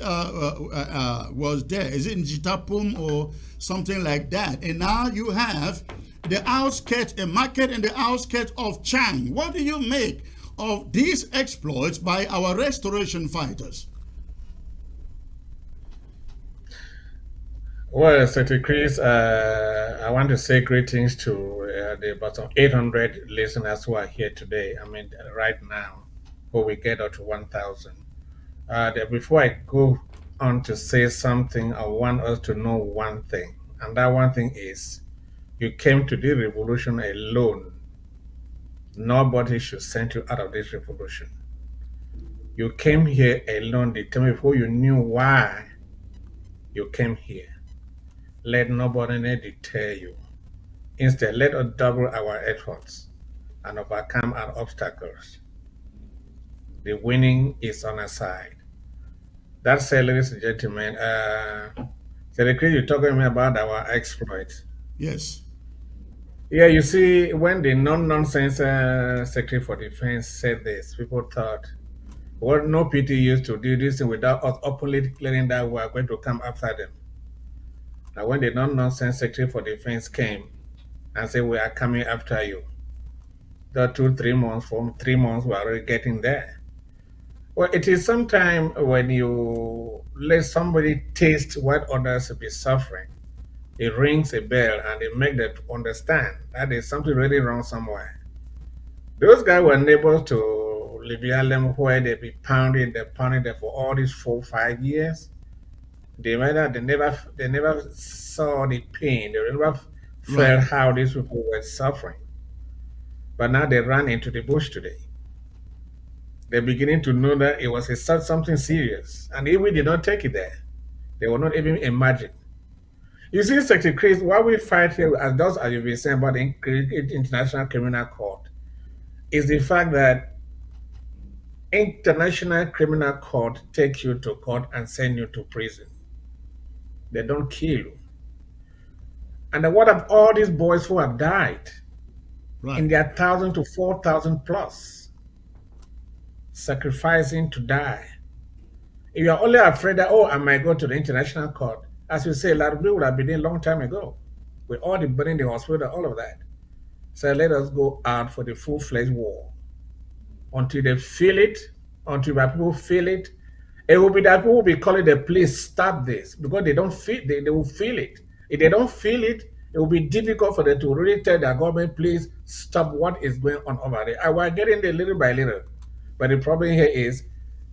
was there? Is it in Jitapum or something like that? And now you have the outskirts, a market in the outskirts of Dschang. What do you make of these exploits by our restoration fighters? Well, Secretary Chris, I want to say greetings to the about 800 listeners who are here today. I mean, right now, before we get up to 1,000. Before I go on to say something, I want us to know one thing. And that one thing is, you came to the revolution alone. Nobody should send you out of this revolution. You came here alone, determined before you knew why you came here. Let nobody deter you. Instead, let us double our efforts and overcome our obstacles. The winning is on our side. That said, ladies and gentlemen, Secretary, you're talking to me about our exploits. Yes. Yeah, you see, when the non-nonsense Secretary for Defense said this, people thought, well, no PT used to do this without us openly declaring that we are going to come after them. Now, when the non-nonsense Secretary for Defense came and said, we are coming after you, the 3 months, from 3 months, we are already getting there. Well, it is sometimes when you let somebody taste what others will be suffering, it rings a bell and it makes them understand that there's something really wrong somewhere. Those guys were neighbors to Libya, where they be pounding them for all these 4-5 years. They never saw the pain. They never felt how these people were suffering. But now they ran into the bush today. They're beginning to know that it was something serious. And if we did not take it there, they will not even imagine. You see, Secretary Chris, what we fight here, as you've been saying about the International Criminal Court, is the fact that International Criminal Court takes you to court and send you to prison. They don't kill you. And what of all these boys who have died in their 1,000 to 4,000 plus? Sacrificing to die. If you are only afraid that, I might go to the international court, as you say, Larbi would have been there a long time ago, with all the burning the hospital, all of that. So let us go out for the full-fledged war. Until they feel it, until my people feel it, it will be that people will be calling the police, stop this, because they don't feel, they will feel it. If they don't feel it, it will be difficult for them to really tell their government, please stop what is going on over there. And we're getting there little by little. But the problem here is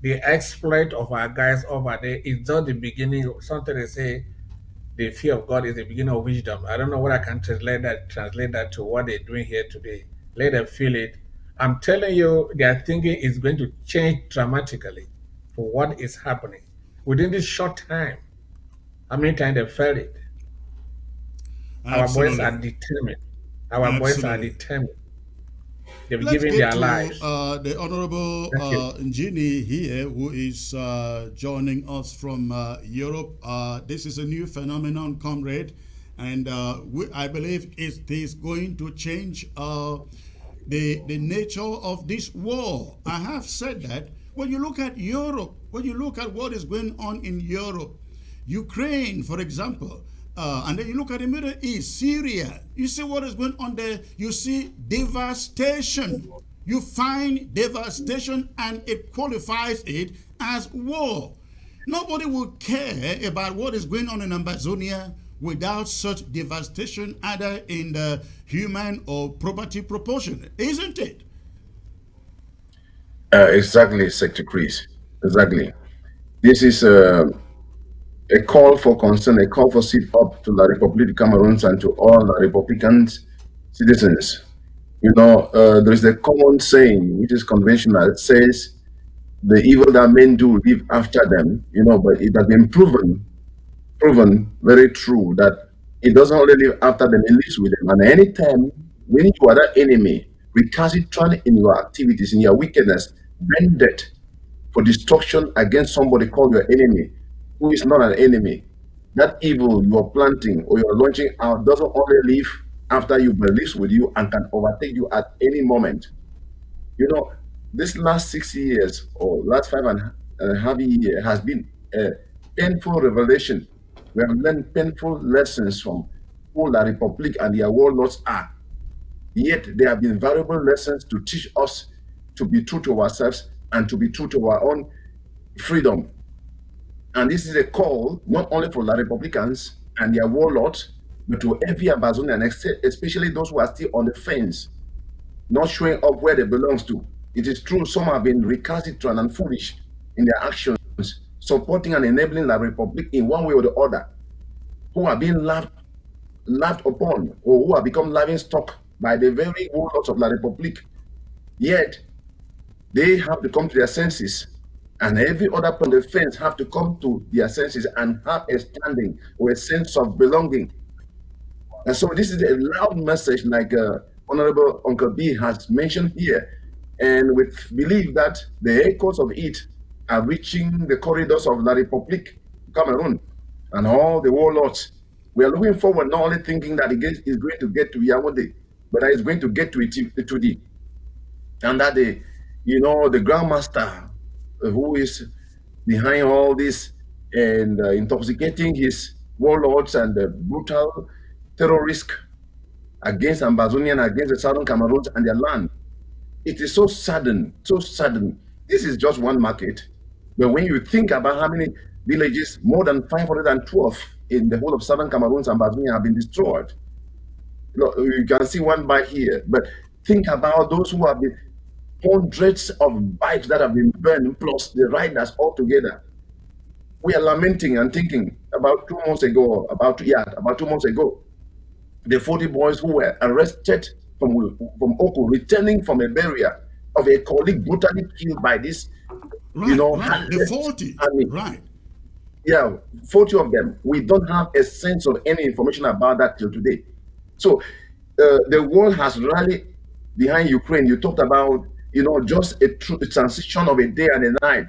the exploit of our guys over there is just the beginning. Something they say the fear of God is the beginning of wisdom. I don't know what I can translate that to what they're doing here today. Let them feel it. I'm telling you, their thinking is going to change dramatically for what is happening within this short time. How many times they felt it? Our boys are Absolutely. determined. Our boys are Absolutely. determined. They've Let's given get their to lives. the Honorable Thank you. Njini here, who is joining us from Europe. This is a new phenomenon, comrade, and I believe it is going to change the nature of this war. I have said that when you look at Europe, when you look at what is going on in Europe, Ukraine, for example, and then you look at the Middle East, Syria, you see what is going on there. You see devastation. You find devastation and it qualifies it as war. Nobody will care about what is going on in Ambazonia without such devastation, either in the human or property proportion, isn't it? Exactly, Secretary Chris. Exactly. This is a call for concern, a call for sit up to the Republic of Cameroons and to all the Republican citizens. There is a common saying, which is conventional. It says, the evil that men do, live after them. But it has been proven very true that it doesn't only live after them, it lives with them. And anytime when you are that enemy, recalcitrant in your activities, in your wickedness, bended for destruction against somebody called your enemy, who is not an enemy, that evil you are planting or you are launching out doesn't only live after you, but lives with you and can overtake you at any moment. You know, this last 6 years or last 5.5 years has been a painful revelation. We have learned painful lessons from who the Republic and their warlords are. Yet there have been valuable lessons to teach us to be true to ourselves and to be true to our own freedom. And this is a call not only for the Republicans and their warlords, but to every Ambazonian, especially those who are still on the fence, not showing up where they belong to. It is true some have been recalcitrant and foolish in their actions, supporting and enabling the Republic in one way or the other, who are being laughed upon, or who have become laughing stock by the very warlords of La Republique. Yet they have to come to their senses, and every other on the fence have to come to their senses and have a standing or a sense of belonging. And so this is a loud message, like Honorable Uncle B has mentioned here, and we believe that the echoes of it are reaching the corridors of La Republique, Cameroon, and all the warlords. We are looking forward, not only thinking that it is going to get to Yaoundé, but that it's going to get to the and that the grandmaster who is behind all this and intoxicating his warlords and the brutal terrorist against Ambazonia and against the southern Cameroons and their land. It is so sudden, so sudden. This is just one market. But when you think about how many villages, more than 512 in the whole of southern Cameroons and Ambazonia have been destroyed. You can see one by here, but think about those who have been hundreds of bikes that have been burned, plus the riders all together. We are lamenting and thinking about 2 months ago, about 2 months ago, the 40 boys who were arrested from Oko, returning from a burial of a colleague brutally killed by this, Right, right. The 40. army. Right. Yeah, 40 of them. We don't have a sense of any information about that till today. So the world has rallied behind Ukraine. You talked about, just a transition of a day and a night.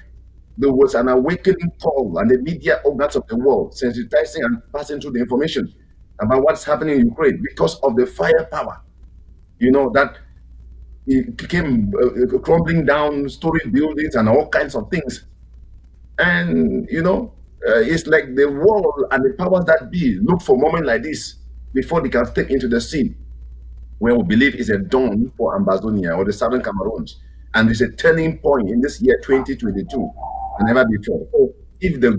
There was an awakening call, and the media organs of the world sensitizing and passing through the information about what's happening in Ukraine because of the firepower, that it came crumbling down storied buildings and all kinds of things. And, it's like the world and the powers that be look for a moment like this before they can step into the scene, where we believe is a dawn for Ambazonia or the southern Cameroons. And it's a turning point in this year 2022 and never before. So if the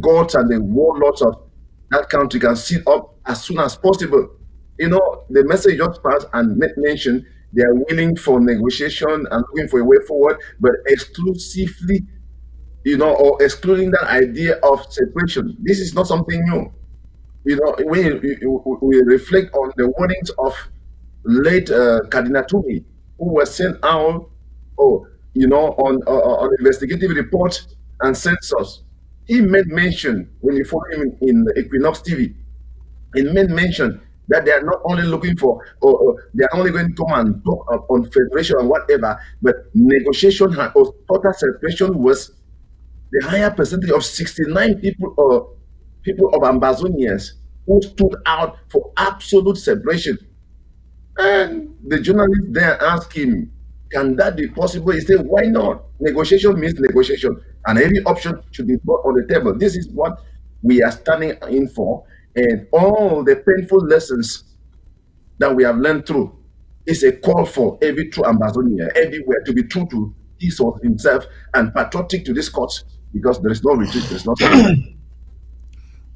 gods and the warlords of that country can sit up as soon as possible, the message just passed and mentioned they are willing for negotiation and looking for a way forward, but exclusively, or excluding that idea of separation. This is not something new. When we reflect on the warnings of late Cardinal Tumi, who was sent out, on investigative report and census. He made mention when you follow him in Equinox TV. He made mention that they are not only looking for, or they are only going to come and talk on federation and whatever, but negotiation or total separation was the higher percentage of 69 people, or people of Ambazonians who stood out for absolute separation. And the journalist there asked him, can that be possible? He said, why not? Negotiation means negotiation, and every option should be put on the table. This is what we are standing in for. And all the painful lessons that we have learned through is a call for every true Ambazonia everywhere to be true to himself and patriotic to this cause, because there is no retreat, there is no surrender.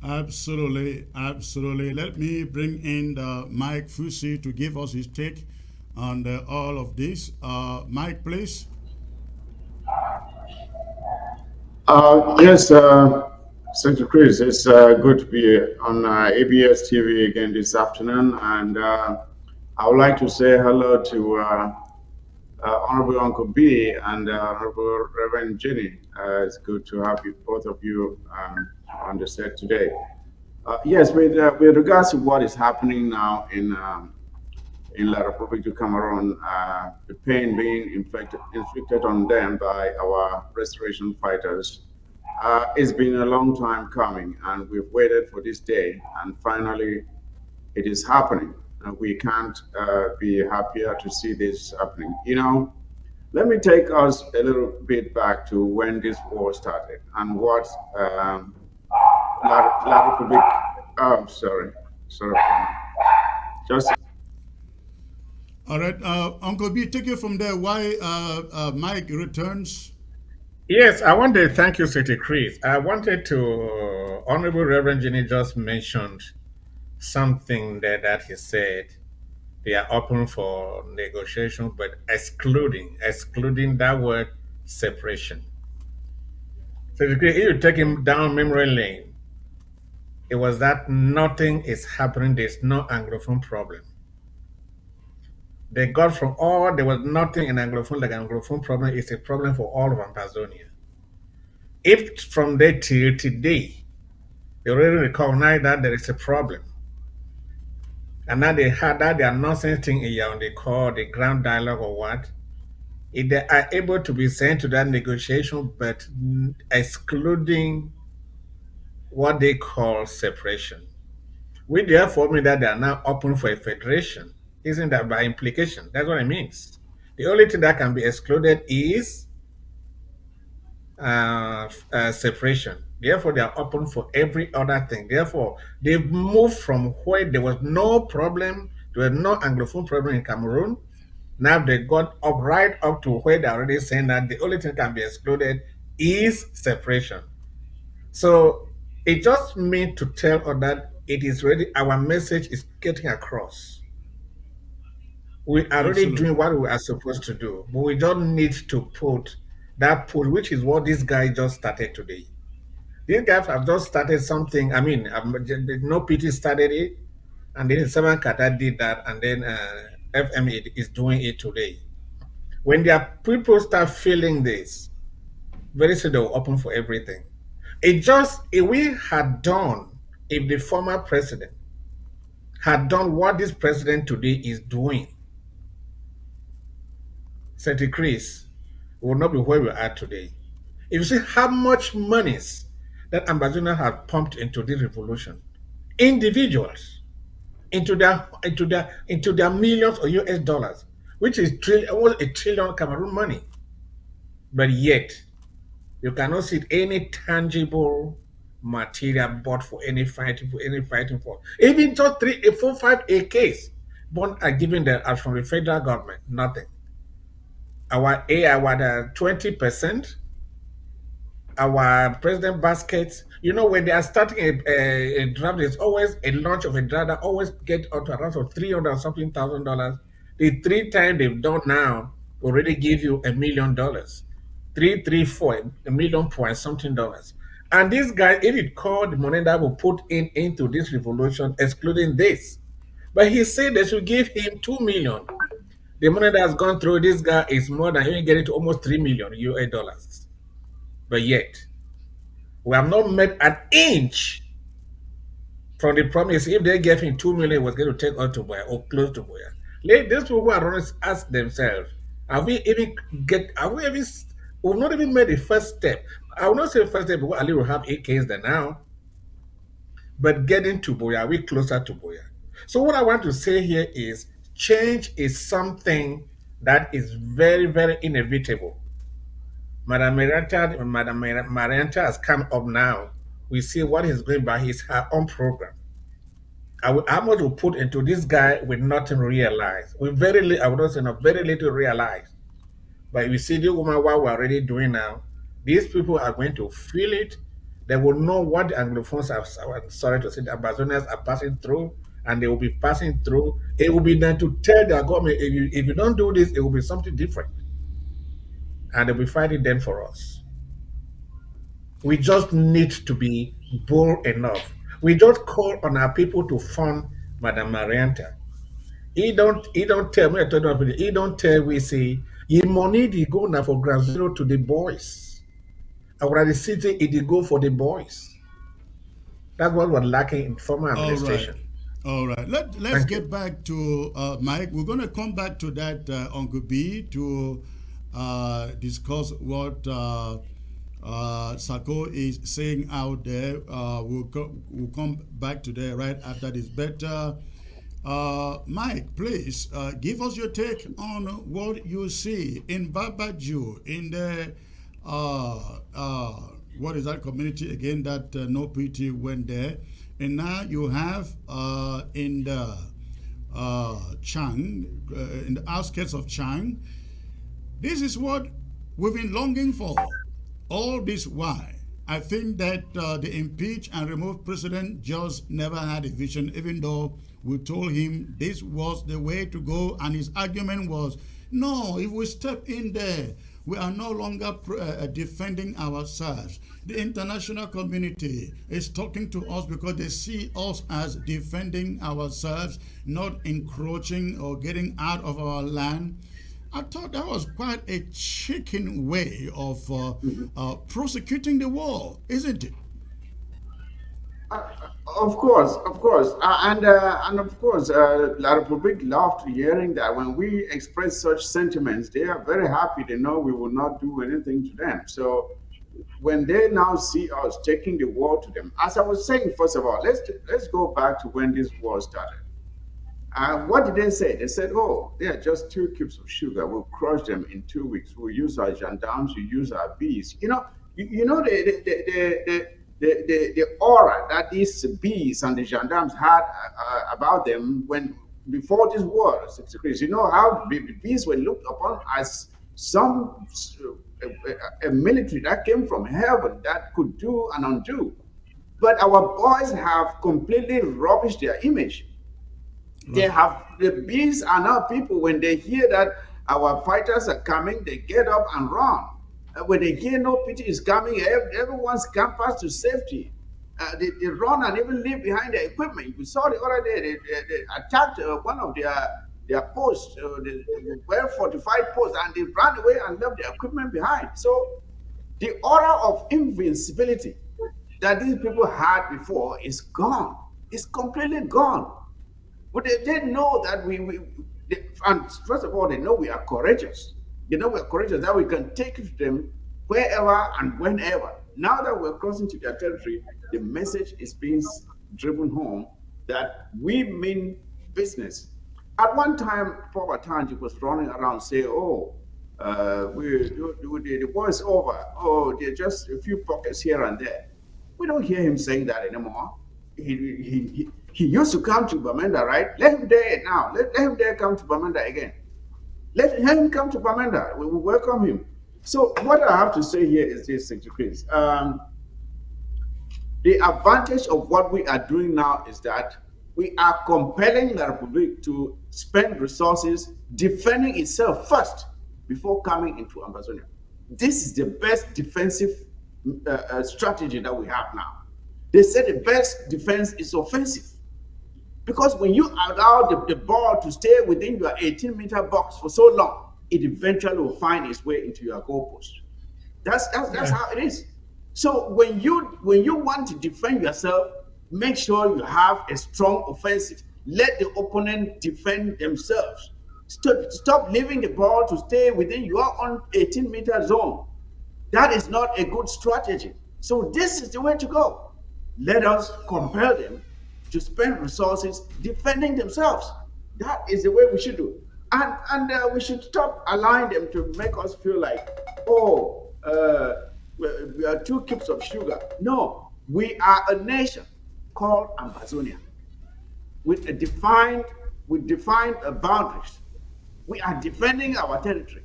Absolutely, absolutely. Let me bring in Mike Fusi to give us his take on all of this. Mike, please. Yes, Senator Chris, it's good to be on ABS TV again this afternoon, and I would like to say hello to Honorable Uncle B and Honorable Reverend Jenny. It's good to have you, both of you, on the set today. Yes, with regards to what is happening now in La Republique du Cameroon, the pain being inflicted on them by our restoration fighters. It's been a long time coming, and we've waited for this day, and finally it is happening. And we can't be happier to see this happening. Let me take us a little bit back to when this war started and what La Republique. Oh, sorry. Just All right, Uncle B, take it from there. Why Mike returns? Yes, I want to thank you, City Chris. I wanted to, Honorable Reverend Jenny just mentioned something there that he said they are open for negotiation, but excluding that word separation. So if you take him down memory lane, it was that nothing is happening, there's no Anglophone problem. They got from all, there was nothing in Anglophone, like Anglophone problem is a problem for all of Ambazonia. If from there till today, they already recognize that there is a problem, and now they had that their nonsense thing in Yaoundé called the ground dialogue or what, if they are able to be sent to that negotiation, but excluding what they call separation, we therefore mean that they are now open for a federation. Isn't that by implication? That's what it means. The only thing that can be excluded is separation. Therefore, they are open for every other thing. Therefore, they've moved from where there was no problem, there was no Anglophone problem in Cameroon. Now they got up right up to where they're already saying that the only thing can be excluded is separation. So it just means to tell us that it is ready, our message is getting across. We are already Absolutely. doing what we are supposed to do, but we don't need to put that put, which is what this guy just started today. These guys have just started something. I mean, no PT started it, and then Seven Kata did that, and then FME is doing it today. When their people start feeling this, very soon they'll open for everything. It just, if we had done, if the former president had done what this president today is doing, Seti Chris will not be where we are today. If you see how much monies that Ambazonia have pumped into this revolution, individuals, into their millions of US dollars, which is almost a trillion Cameroon money. But yet, you cannot see any tangible material bought for any fighting for. Even just 3, 4, 5 AKs born are given from the federal government, nothing. Our 20%, our president baskets. When they are starting a draft, there's always a launch of a draft that always get up to around $300 something thousand dollars. The 3 times they've done now already give you $1 million. 3, 3, 4, a million point something dollars. And this guy, if it called the money that will put into this revolution, excluding this, But he said they should give him 2 million. The money that has gone through this guy is more than even getting to almost 3 million US dollars. But yet, we have not met an inch from the promise. If they gave him 2 million, he was going to take on to Boya or close to Boya. These people who are running ask themselves, have we even, we've not even made the first step. I will not say first step because Ali will have 8 Ks there now, but getting to Boya, are we closer to Boya? So what I want to say here is change is something that is very, very inevitable. Marianta has come up now. We see what he's going by her own program. How much we put into this guy with nothing realized. We very little, I would not say not very little realized. But we see the woman what we're already doing now. These people are going to feel it. They will know what the Anglophones are, sorry to say, the Ambazonians are passing through, and they will be passing through. It will be done to tell their government, if you don't do this, it will be something different. And they'll be fighting them for us. We just need to be bold enough. We just call on our people to fund Madame Marianta. He don't tell me, I told you, he don't tell we say, he money they go now for ground zero to the boys. Our the city, it go for the boys. That's what we're lacking in former All right. administration. All right. Let's Thank get you. back to Mike. We're going to come back to that, Uncle B, to discuss what Sako is saying out there. We'll come back to that right after this. But Mike, please give us your take on what you see in Babaju, in the what is that community again that no PT went there, and now you have in the Dschang, in the outskirts of Dschang. This is what we've been longing for all this while. I think that the impeach and remove president just never had a vision, even though we told him this was the way to go, and his argument was, no, if we step in there, we are no longer defending ourselves. The international community is talking to us because they see us as defending ourselves, not encroaching or getting out of our land. I thought that was quite a chicken way of prosecuting the war, isn't it? Of course, and of course, La Republique loved hearing that. When we express such sentiments, they are very happy. They know we will not do anything to them. So when they now see us taking the war to them, as I was saying, first of all, let's go back to when this war started. What did they say? They said, "Oh, they are just 2 cubes of sugar. We'll crush them in 2 weeks. We'll use our gendarmes. We use our bees." You know the aura that these bees and the gendarmes had about them when before this war, 60 degrees. You know how the bees were looked upon as some a military that came from heaven that could do and undo. But our boys have completely rubbished their image. They Right. have the bees are now people when they hear that our fighters are coming, they get up and run. When they hear no pity is coming, everyone's campus to safety. They run and even leave behind their equipment. We saw the other day they attacked one of their posts, well fortified posts, and they ran away and left their equipment behind. So the aura of invincibility that these people had before is gone. It's completely gone. But they know that and first of all, they know we are courageous. They know we are courageous, that we can take it to them wherever and whenever. Now that we're crossing to their territory, the message is being driven home that we mean business. At one time, Papa Tanji was running around saying, oh, the war is over. Oh, there are just a few pockets here and there. We don't hear him saying that anymore. He used to come to Bamenda, right? Let him dare now. Let him dare come to Bamenda again. Let him come to Bamenda. We will welcome him. So what I have to say here is this, Secretary Chris. The advantage of what we are doing now is that we are compelling the Republic to spend resources defending itself first before coming into Ambazonia. This is the best defensive strategy that we have now. They say the best defense is offensive Because when you allow the ball to stay within your 18-meter box for so long, it eventually will find its way into your goalpost. That's how it is. So when you want to defend yourself, make sure you have a strong offensive. Let the opponent defend themselves. Stop leaving the ball to stay within your own 18-meter zone. That is not a good strategy. So this is the way to go. Let us compel them to spend resources defending themselves. That is the way we should do. And we should stop allowing them to make us feel like, oh, we are 2 cubes of sugar. No, we are a nation called Ambazonia with defined boundaries. We are defending our territory.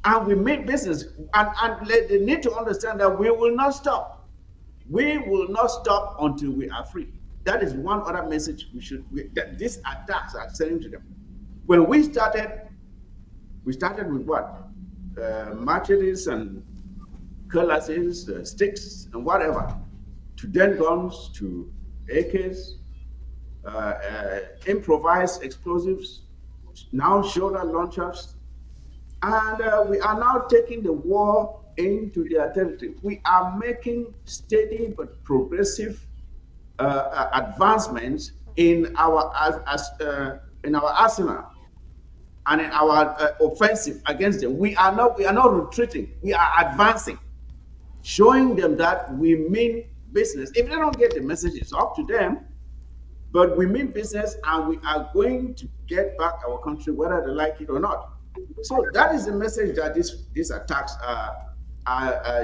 And we make business, and they need to understand that we will not stop. We will not stop until we are free. That is one other message that these attacks are sending to them. When we started with what? Machetes and cutlasses, sticks, and whatever, to then guns, to AKs, improvised explosives, now shoulder launchers. And we are now taking the war into their territory. We are making steady but progressive advancements in our arsenal and in our offensive against them. We are not retreating. We are advancing, showing them that we mean business. If they don't get the message, it's up to them. But we mean business, and we are going to get back our country, whether they like it or not. So that is the message that these attacks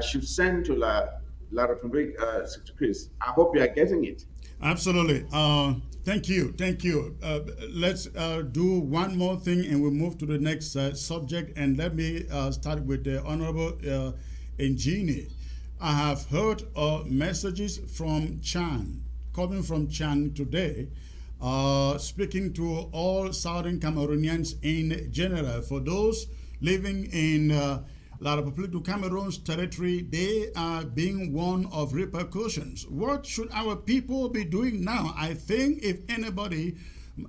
should send to La Republique, Secretary Chris. I hope you are getting it. Absolutely. Thank you. Let's do one more thing, and we'll move to the next subject. And let me start with the Honorable Engineer. I have heard messages from Dschang, coming from Dschang today, speaking to all Southern Cameroonians in general. For those living in La Republique du Cameroon's territory, they are being warned of repercussions. What should our people be doing now? I think if anybody,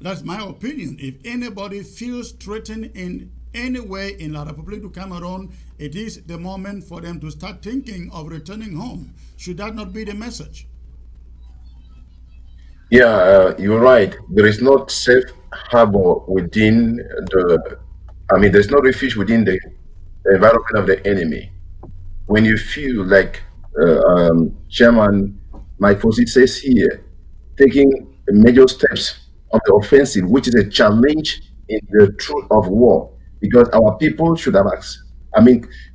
that's my opinion, if anybody feels threatened in any way in La Republique du Cameroon, it is the moment for them to start thinking of returning home. Should that not be the message? Yeah, you're right. There is not safe harbor within there's no refuge within the environment of the enemy. When you feel like Chairman Mike Fossey says here, taking major steps of the offensive, which is a challenge in the truth of war, because our people should have,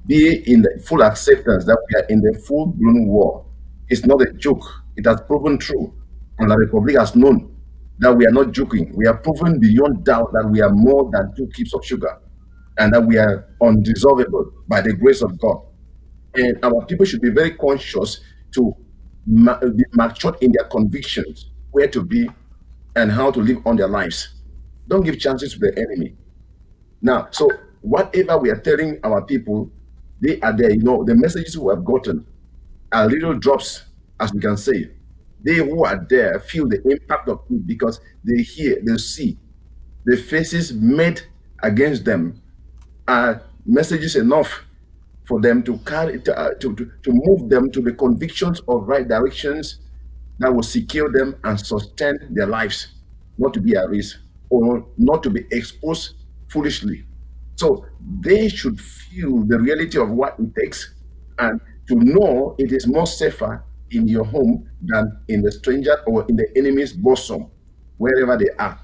be in the full acceptance that we are in the full-blown war. It's not a joke. It has proven true. And the Republic has known that we are not joking. We are proven beyond doubt that we are more than 2 cubes of sugar, and that we are undissolvable by the grace of God. And our people should be very conscious to be matured in their convictions, where to be and how to live on their lives. Don't give chances to the enemy. Now, so whatever we are telling our people, they are there. The messages we have gotten are little drops, as we can say. They who are there feel the impact of it, because they hear, they see the faces made against them are messages enough for them to carry to move them to the convictions of right directions that will secure them and sustain their lives, not to be at risk or not to be exposed foolishly. So they should feel the reality of what it takes, and to know it is more safer in your home than in the stranger or in the enemy's bosom, wherever they are.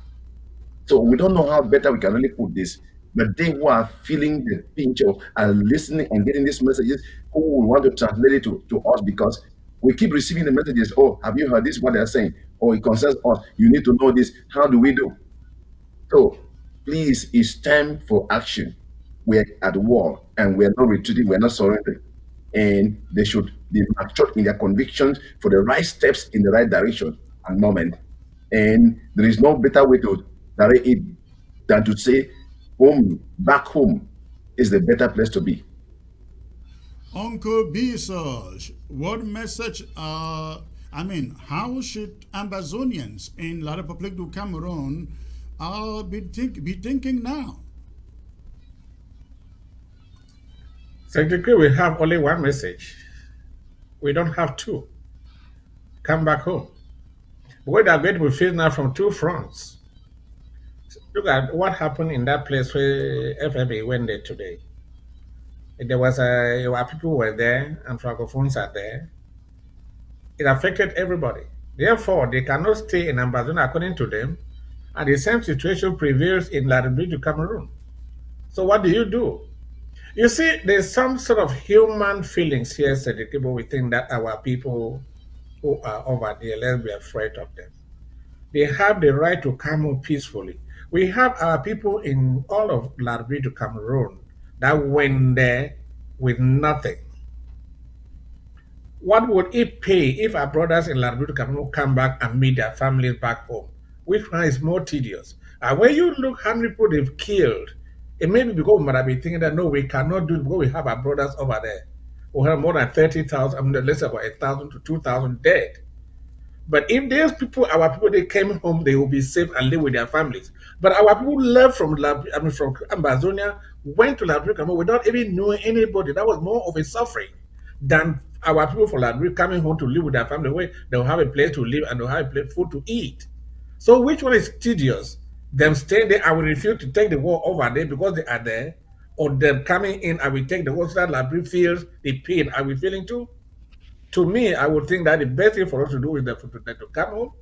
So we don't know how better we can really put this, but they who are feeling the pinch of and listening and getting these messages, who will want to translate it to us, because we keep receiving the messages. Oh, have you heard this? What they're saying? Oh, it concerns us. You need to know this. How do we do? So please, it's time for action. We're at war, and we're not retreating. We're not surrendering. And they should be matured in their convictions for the right steps in the right direction and moment. And there is no better way to direct it than to say, back home is the better place to be. Uncle Bisoj, what message I mean, how should Ambazonians in La Republique du Cameroon be thinking now? Secretary, we have only one message. We don't have two. Come back home. We are going to be faced now from two fronts. Look at what happened in that place where FFA went there today. There was people were there and francophones are there. It affected everybody. Therefore, they cannot stay in Ambazonia according to them, and the same situation prevails in La Republique du Cameroon. So what do? You see, there's some sort of human feelings here, Cedric, people we think that our people who are over there, let's be afraid of them. They have the right to come home peacefully. We have our people in all of La Republique du Cameroon that went there with nothing. What would it pay if our brothers in La Republique du Cameroon come back and meet their families back home? Which one is more tedious? And when you look how many people they've killed, it may be because we might have been thinking that no, we cannot do it because we have our brothers over there. We have more than 30,000, I mean, let's say about 1,000 to 2,000 dead. But if there's people, our people, they came home, they will be safe and live with their families. But our people left from Ambazonia, went to La Republique Cameroon without even knowing anybody. That was more of a suffering than our people from La Republique coming home to live with their family, where they'll have a place to live and they'll have a place food to eat. So which one is tedious? Them staying there, I will refuse to take the war over there because they are there, or them coming in, I will take the war so that La Republique feels the pain I will feeling too. To me, I would think that the best thing for us to do is to come home,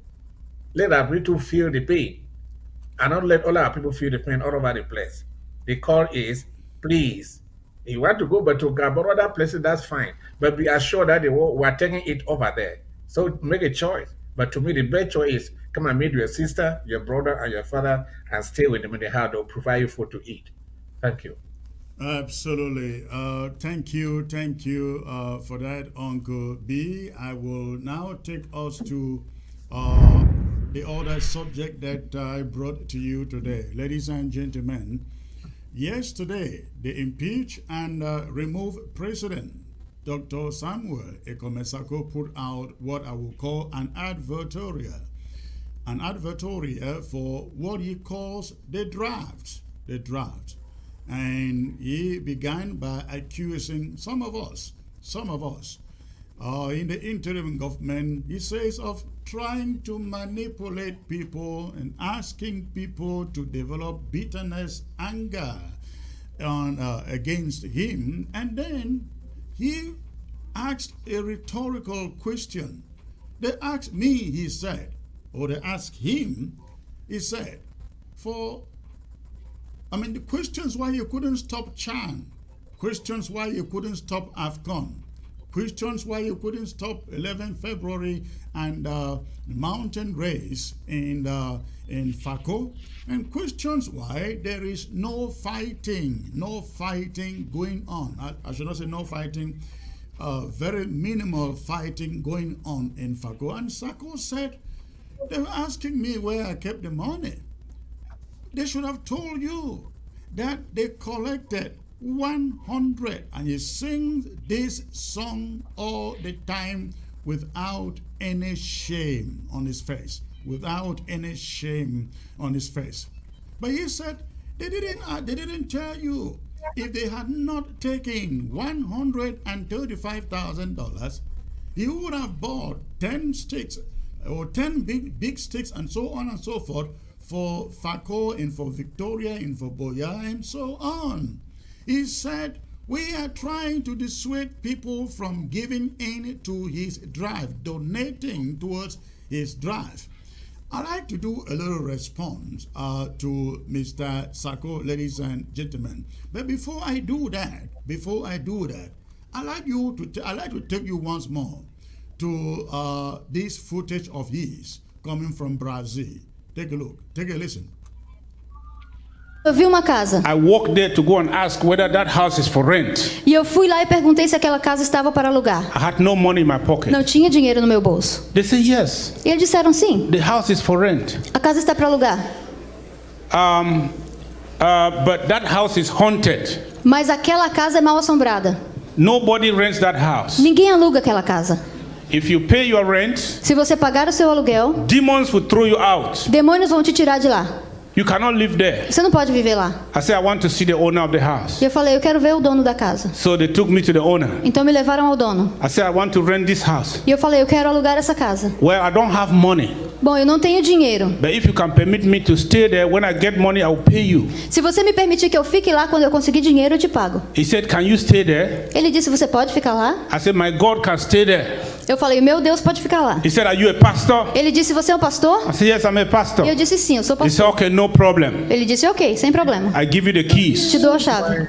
let our people feel the pain, and not let all our people feel the pain all over the place. The call is, please, if you want to go back to Gabon, other places, that's fine. But be assured that we are taking it over there. So make a choice. But to me, the best choice is come and meet your sister, your brother, and your father, and stay with them in the house. They'll provide you food to eat. Thank you. Absolutely. Thank you for that, Uncle B. I will now take us to the other subject that I brought to you today. Ladies and gentlemen, yesterday, the impeached and removed President Dr. Samuel Ekomesako put out what I will call an advertorial for what he calls the draft. And he began by accusing some of us in the interim government, he says, of trying to manipulate people and asking people to develop bitterness, anger against him. And then he asked a rhetorical question. They asked me, he said, or they asked him, he said, the questions why you couldn't stop Dschang, questions why you couldn't stop AFCON, questions why you couldn't stop 11 February and the mountain race in Fako, and questions why there is no fighting going on. I should not say no fighting, very minimal fighting going on in Fako. And Sako said, they were asking me where I kept the money. They should have told you that they collected 100, and he sings this song all the time without any shame on his face. But he said they didn't tell you. If they had not taken $135,000, he would have bought 10 sticks or 10 big sticks and so on and so forth for Fako and for Victoria and for Boya and so on. He said, we are trying to dissuade people from giving in to his drive, donating towards his drive. I'd like to do a little response to Mr. Sako, ladies and gentlemen. But before I do that, I'd like to take you once more to this footage of his coming from Brazil. Take a look. Take a listen. Eu vi uma casa. I walked there to go and ask whether that house is for rent. E eu fui lá e perguntei se aquela casa estava para alugar. I had no money in my pocket. Não tinha dinheiro no meu bolso. They said yes. E eles disseram sim. The house is for rent. A casa está para alugar. But that house is haunted. Mas aquela casa é mal assombrada. Nobody rents that house. Ninguém aluga aquela casa. If you pay your rent, Se você pagar o seu aluguel, demons will throw you out. demônios vão te tirar de lá. You cannot live there. Você não pode viver lá. I said, I want to see the owner of the house. E eu falei, eu quero ver o dono da casa. So they took me to the owner. Então me levaram ao dono. I said, I want to rent this house. E eu falei, eu quero alugar essa casa. Well, I don't have money. Bom, eu não tenho dinheiro. But if you can permit me to stay there, when I get money, I will pay you. Se você me permitir que eu fique lá, quando eu conseguir dinheiro, eu te pago. He said, can you stay there? Ele disse, você pode ficar lá? I said, my God can stay there. Eu falei, meu Deus pode ficar lá. He said, are you a pastor? Ele disse, você é um pastor? I said, yes, I'm a pastor. E eu disse, sim, eu sou He said, pastor. okay, no problem. Ele disse, ok, sem problema. I give you the keys. Te dou a chave.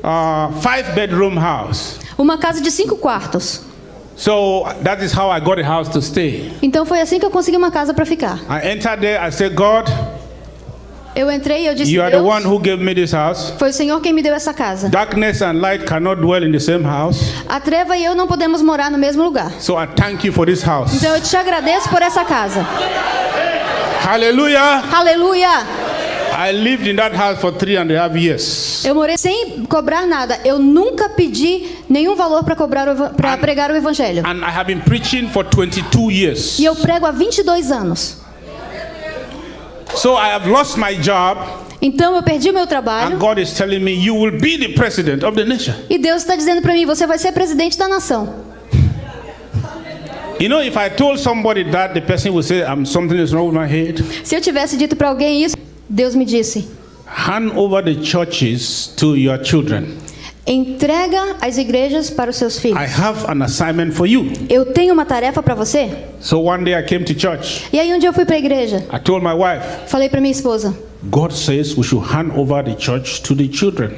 5-bedroom house. Uma casa de 5 quartos. So that is how I got a house to stay. Então foi assim que eu consegui uma casa para ficar. I entered there, I said, God, Eu entrei e eu disse, you are the Deus, one who gave me this house. foi o Senhor quem me deu essa casa. Darkness and light cannot dwell in the same house. A treva e eu não podemos morar no mesmo lugar. So I thank you for this house. Então eu te agradeço por essa casa. Hallelujah. Aleluia! I lived in that house for 3.5 years. Eu morei sem cobrar nada. Eu nunca pedi nenhum valor para pregar o evangelho. And I have been preaching for 22 years. E eu prego há 22 anos. So I have lost my job. Então eu perdi o meu trabalho. And God is telling me, you will be the president of the nation. E Deus está dizendo para mim, você vai ser presidente da nação. You know, if I told somebody that, the person would say, something is wrong with my head. Se eu tivesse dito para alguém isso, Deus me disse, hand over the churches to your children. Entrega as igrejas para os seus filhos. I have an assignment for you. Eu tenho uma tarefa para você. So one day I came to church. E aí um dia eu fui para a igreja. I told my wife. Falei para minha esposa. God says we should hand over the church to the children.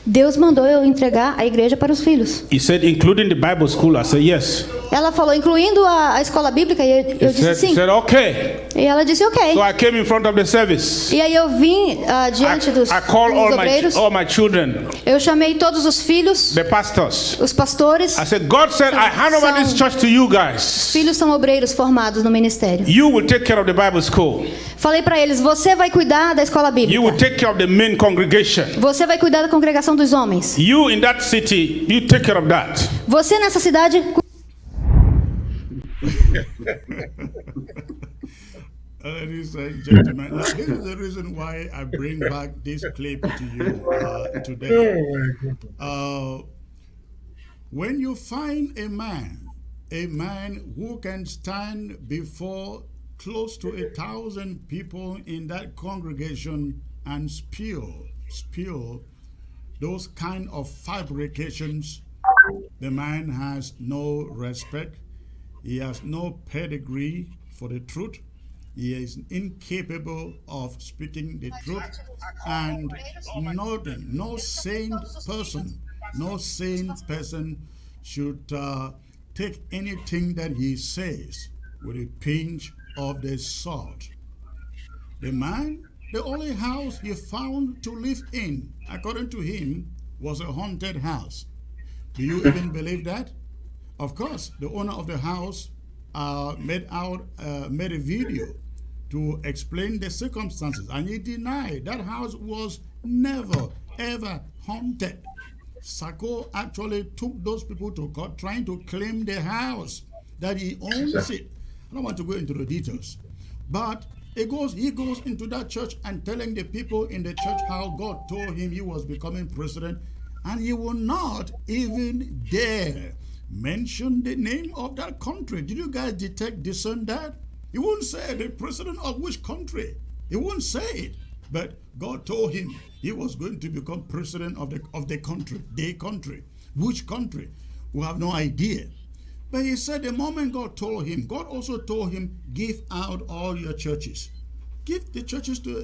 Deus mandou eu entregar a igreja para os filhos. He said, including the Bible school. I said, yes. Ela falou, incluindo a escola bíblica, e eu disse sim. He said, okay. E ela disse, ok. So I came in front of the service. E aí eu vim diante dos obreiros. All my children. Eu chamei todos os filhos. The pastors. Os pastores. I said, God said, I hand over this church to you guys. Os filhos são obreiros formados no ministério. You will take care of the Bible school. Falei para eles, você vai cuidar da escola bíblica. You will take care of the main congregation. Você vai cuidar da congregação dos homens. You in that city, you take care of that. Você nessa cidade. Ladies and gentlemen, now, this is the reason why I bring back this clip to you today. When you find a man who can stand before close to 1,000 people in that congregation and spill those kind of fabrications, the man has no respect. He has no pedigree for the truth. He is incapable of speaking the truth, and no sane person should take anything that he says with a pinch of the salt. The man, the only house he found to live in, according to him, was a haunted house. Do you even believe that? Of course, the owner of the house made a video to explain the circumstances, and he denied that house was never ever haunted. Sako actually took those people to court trying to claim the house, that he owns it. I don't want to go into the details, but he goes into that church and telling the people in the church how God told him he was becoming president, and he will not even dare mention the name of that country. Did you guys discern that? He wouldn't say the president of which country. He wouldn't say it. But God told him he was going to become president of the country. The country. Which country? We have no idea. But he said the moment God told him, God also told him, give out all your churches. Give the churches to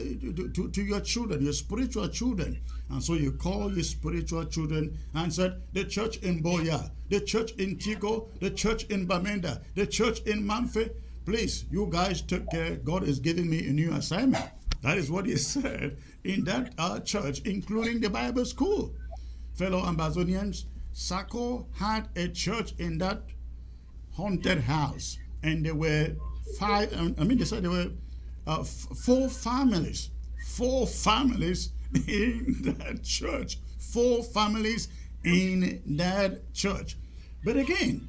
your children, your spiritual children. And so you call your spiritual children and said, the church in Boya, the church in Tigo, the church in Bamenda, the church in Manfe. Please, you guys take care. God is giving me a new assignment. That is what he said in that church, including the Bible school. Fellow Ambazonians, Sako had a church in that haunted house, and there were there were 4 families in that church. 4 families in that church. But again,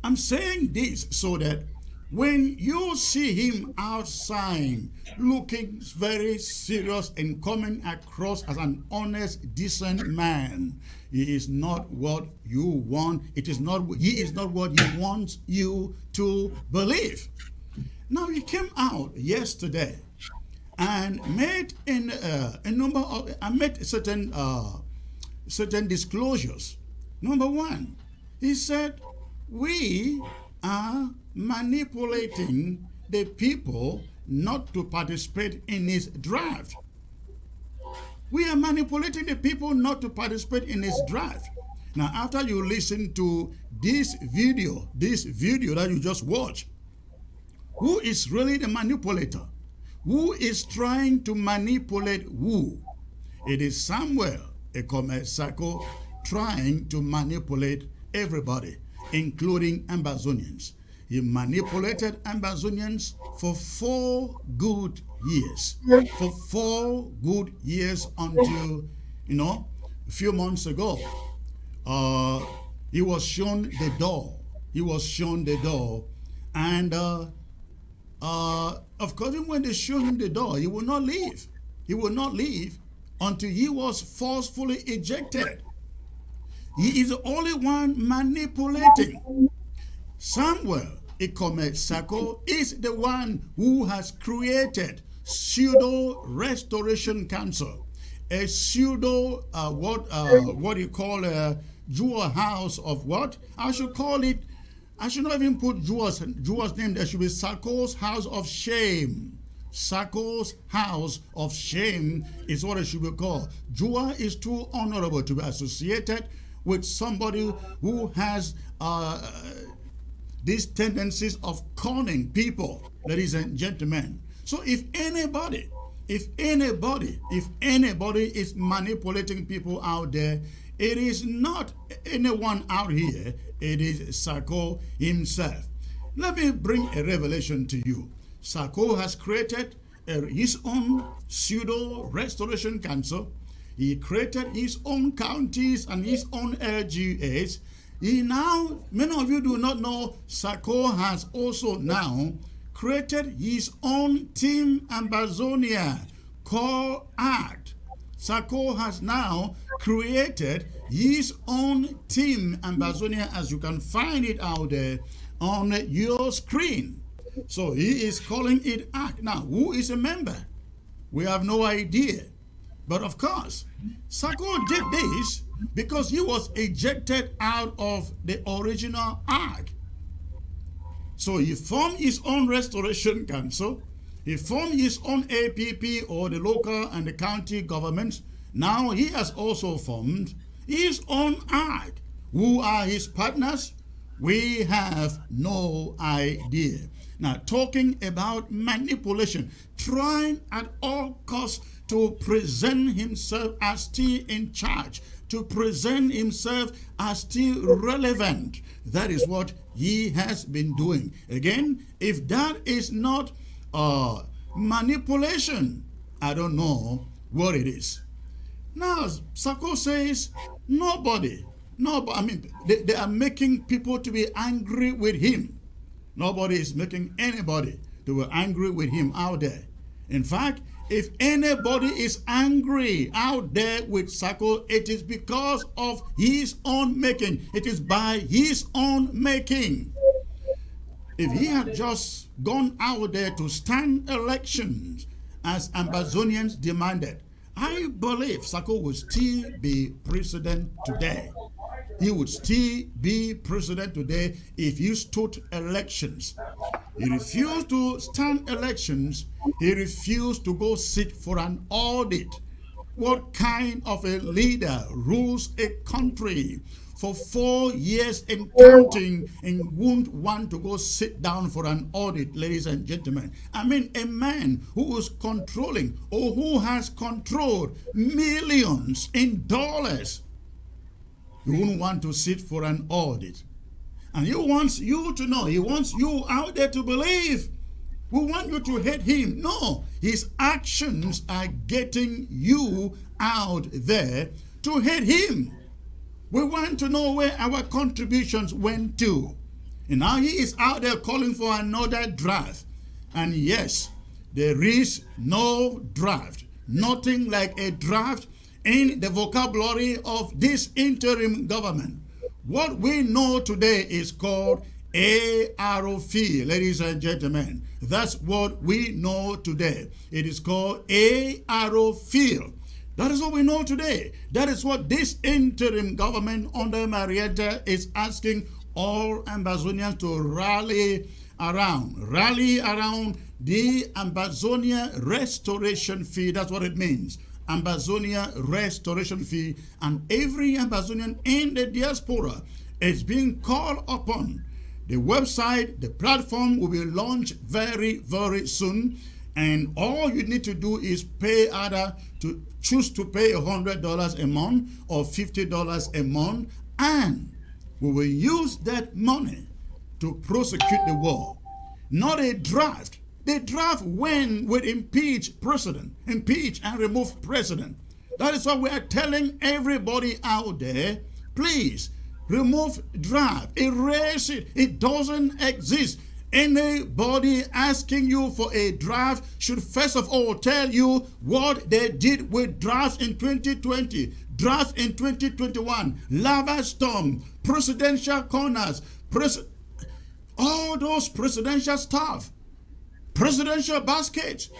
I'm saying this so that when you see him outside looking very serious and coming across as an honest, decent man, he is not what you want. He is not what he wants you to believe. Now he came out yesterday and made certain disclosures. Number one, he said, we are manipulating the people not to participate in his draft. We are manipulating the people not to participate in his draft. Now, after you listen to this video that you just watched, who is really the manipulator? Who is trying to manipulate who? It is Samuel Sako trying to manipulate everybody, including Ambazonians. He manipulated Ambazonians for 4 good years. For 4 good years until, a few months ago, he was shown the door. He was shown the door. And, of course, when they showed him the door, he would not leave. He would not leave until he was forcefully ejected. He is the only one manipulating. Samuel Sako is the one who has created pseudo restoration council, a pseudo what do you call a jewel house of what? I should call it. I should not even put Jua's name. There should be Sako's house of shame. Sako's house of shame is what it should be called. Jua is too honorable to be associated with somebody who has these tendencies of conning people, ladies and gentlemen. So if anybody is manipulating people out there, it is not anyone out here, it is Sako himself. Let me bring a revelation to you. Sako has created his own pseudo restoration council. He created his own counties and his own LGAs. Many of you do not know, Sako has also now created his own team Ambazonia called ACT. Sako has now created his own team Ambazonia, as you can find it out there on your screen. So he is calling it ACT. Now, who is a member? We have no idea. But of course, Sako did this because he was ejected out of the original ACT. So he formed his own restoration council. He formed his own APP, or the local and the county governments. Now he has also formed his own ACT. Who are his partners? We have no idea. Now, talking about manipulation, trying at all costs to present himself as still in charge, to present himself as still relevant. That is what he has been doing. Again, if that is not manipulation, I don't know what it is. Now, Sako says nobody, they are making people to be angry with him. Nobody is making anybody to be angry with him out there. In fact, if anybody is angry out there with Sako, it is because of his own making. It is by his own making. If he had just gone out there to stand elections as Ambazonians demanded, I believe Sako would still be president today. He would still be president today if he stood elections. He refused to stand elections. He refused to go sit for an audit. What kind of a leader rules a country for 4 years and counting and won't want to go sit down for an audit, ladies and gentlemen? I mean, a man who is controlling or who has controlled millions in dollars. He wouldn't want to sit for an audit. And he wants you to know, he wants you out there to believe. We want you to hate him. No, his actions are getting you out there to hate him. We want to know where our contributions went to. And now he is out there calling for another draft. And yes, there is no draft. Nothing like a draft in the vocabulary of this interim government. What we know today is called AROF, ladies and gentlemen. That's what we know today. It is called AROF. That is what we know today. That is what this interim government under Marietta is asking all Ambazonians to rally around. Rally around the Ambazonia restoration fee. That's what it means. Ambazonia restoration fee. And every Ambazonian in the diaspora is being called upon. The website, the platform will be launched very, very soon. And all you need to do is pay either to choose to pay $100 a month or $50 a month. And we will use that money to prosecute the war. Not a draft. The draft when we impeach president, impeach and remove president. That is what we are telling everybody out there. Please remove draft, erase it. It doesn't exist. Anybody asking you for a draft should first of all tell you what they did with drafts in 2020, drafts in 2021, lava storm, presidential corners, all those presidential stuff, presidential baskets.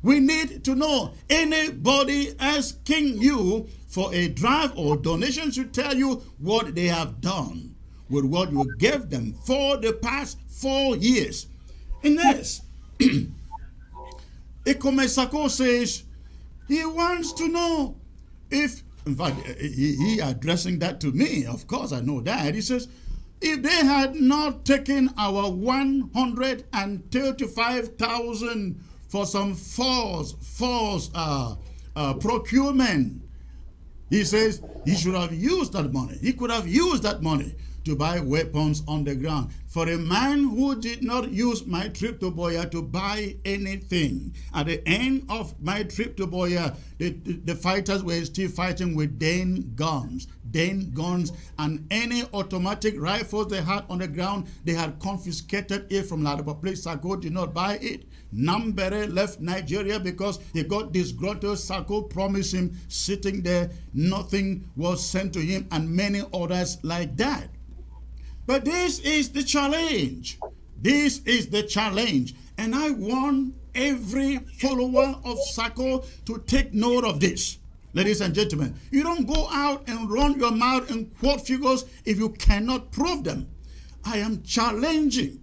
We need to know. Anybody asking you for a draft or donation should tell you what they have done with what you gave them for the past 4 years. And yes, Ekome Sako says he wants to know if, in fact, he addressing that to me. Of course, I know that. He says, if they had not taken our 135,000 for some false procurement, he says he should have used that money. He could have used that money to buy weapons on the ground. For a man who did not use my trip to Boya to buy anything, at the end of my trip to Boya, the fighters were still fighting with Dane guns, and any automatic rifles they had on the ground, they had confiscated it from La Republique. Sako did not buy it. Nambere left Nigeria because he got disgruntled. Sako promised him sitting there, nothing was sent to him, and many others like that. But this is the challenge. This is the challenge. And I want every follower of Sako to take note of this. Ladies and gentlemen, you don't go out and run your mouth and quote figures if you cannot prove them. I am challenging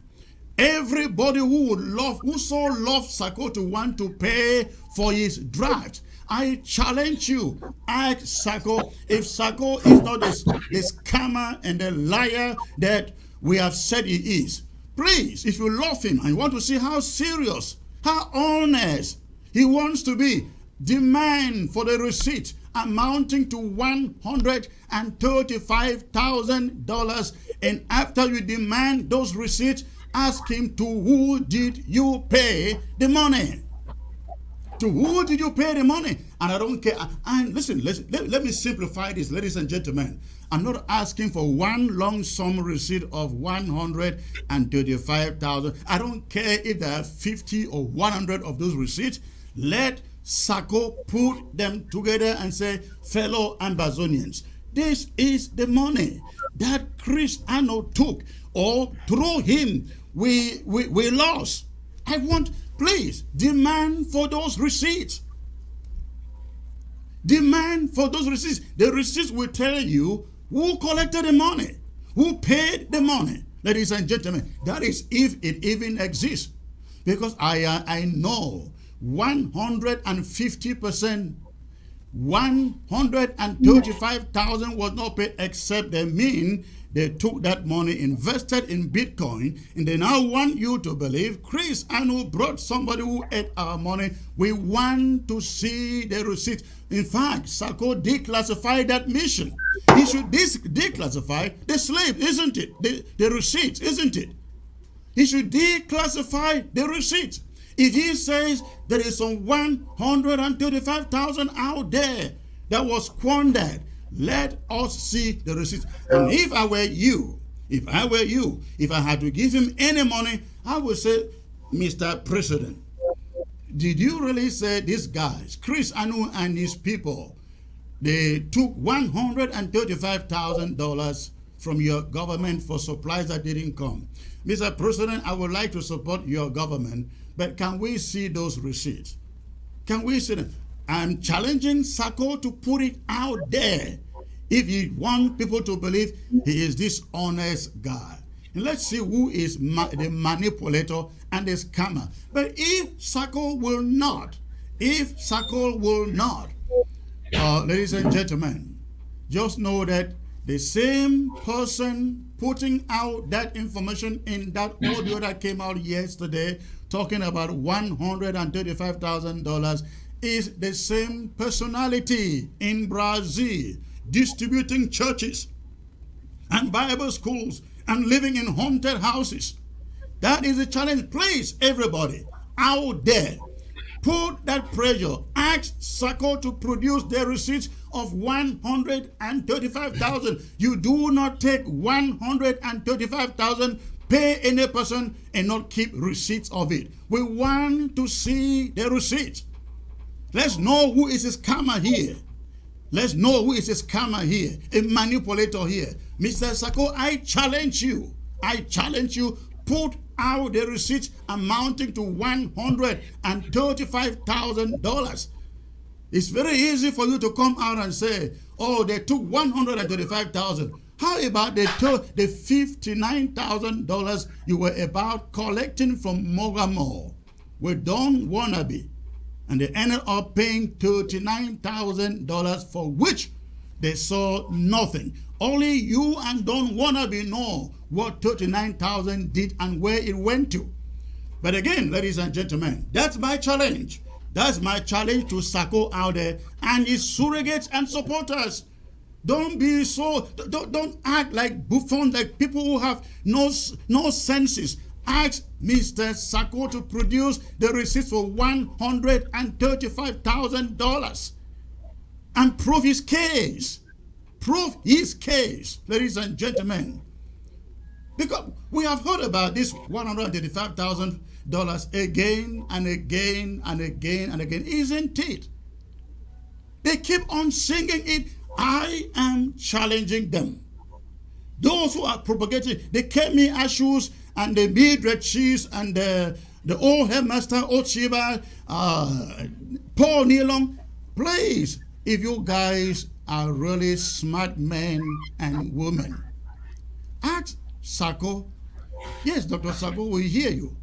everybody who so love Sako to want to pay for his draft. I challenge you. Ask Sako if Sako is not the scammer and the liar that we have said he is. Please, if you love him and you want to see how serious, how honest he wants to be, demand for the receipt amounting to $135,000. And after you demand those receipts, ask him to who did you pay the money? To who did you pay the money? And I don't care. And listen, let me simplify this, ladies and gentlemen. I'm not asking for one lump sum receipt of $135,000. I don't care if there are 50 or 100 of those receipts. Let Sako put them together and say, fellow Ambazonians, this is the money that Chris Ano took, or through him we lost. I want, please, demand for those receipts. Demand for those receipts. The receipts will tell you who collected the money, who paid the money. Ladies and gentlemen, that is if it even exists. Because I know 150%, 135,000 was not paid, except they took that money, invested in Bitcoin, and they now want you to believe Chris Anu brought somebody who ate our money. We want to see the receipt. In fact, Sako declassified that mission. He should declassify the slave, isn't it? The receipts, isn't it? He should declassify the receipts. If he says there is some 135,000 out there that was squandered, let us see the receipts. And if I were you, If I were you, if I had to give him any money, I would say, Mr. President, did you really say these guys, Chris Anu and his people, they took $135,000 from your government for supplies that didn't come? Mr. President, I would like to support your government, but can we see those receipts? Can we see them? I'm challenging Sako to put it out there if you want people to believe he is this honest guy. And let's see who is the manipulator and the scammer. But if Sako will not, ladies and gentlemen, just know that the same person putting out that information in that audio that came out yesterday talking about $135,000 is the same personality in Brazil, distributing churches and Bible schools and living in haunted houses. That is a challenge. Please, everybody out there, put that pressure. Ask Sako to produce the receipts of $135,000. You do not take $135,000, pay any person, and not keep receipts of it. We want to see the receipts. Let's know who is a scammer here. Let's know who is a scammer here, a manipulator here. Mr. Sako, I challenge you. Put out the receipts amounting to $135,000. It's very easy for you to come out and say, oh, they took $135,000. How about the $59,000 you were about collecting from Mogamo with Don Wannabe? And they ended up paying $39,000 for which they saw nothing. Only you and Don Wannabe know what $39,000 did and where it went to. But again, ladies and gentlemen, that's my challenge. That's my challenge to Sako out there and his surrogates and supporters. Don't be so, don't act like buffons, like people who have no senses. Ask Mr. Sako to produce the receipts for $135,000 and prove his case. Prove his case, ladies and gentlemen. Because we have heard about this $135,000 again and again and again and again, isn't it? They keep on singing it. I am challenging them. Those who are propagating the Kemi Ashus and the Mildred Cheese and the old headmaster Ochiba, Paul Nilong, please, if you guys are really smart men and women, ask Sako. Yes, Dr. Sako will hear you.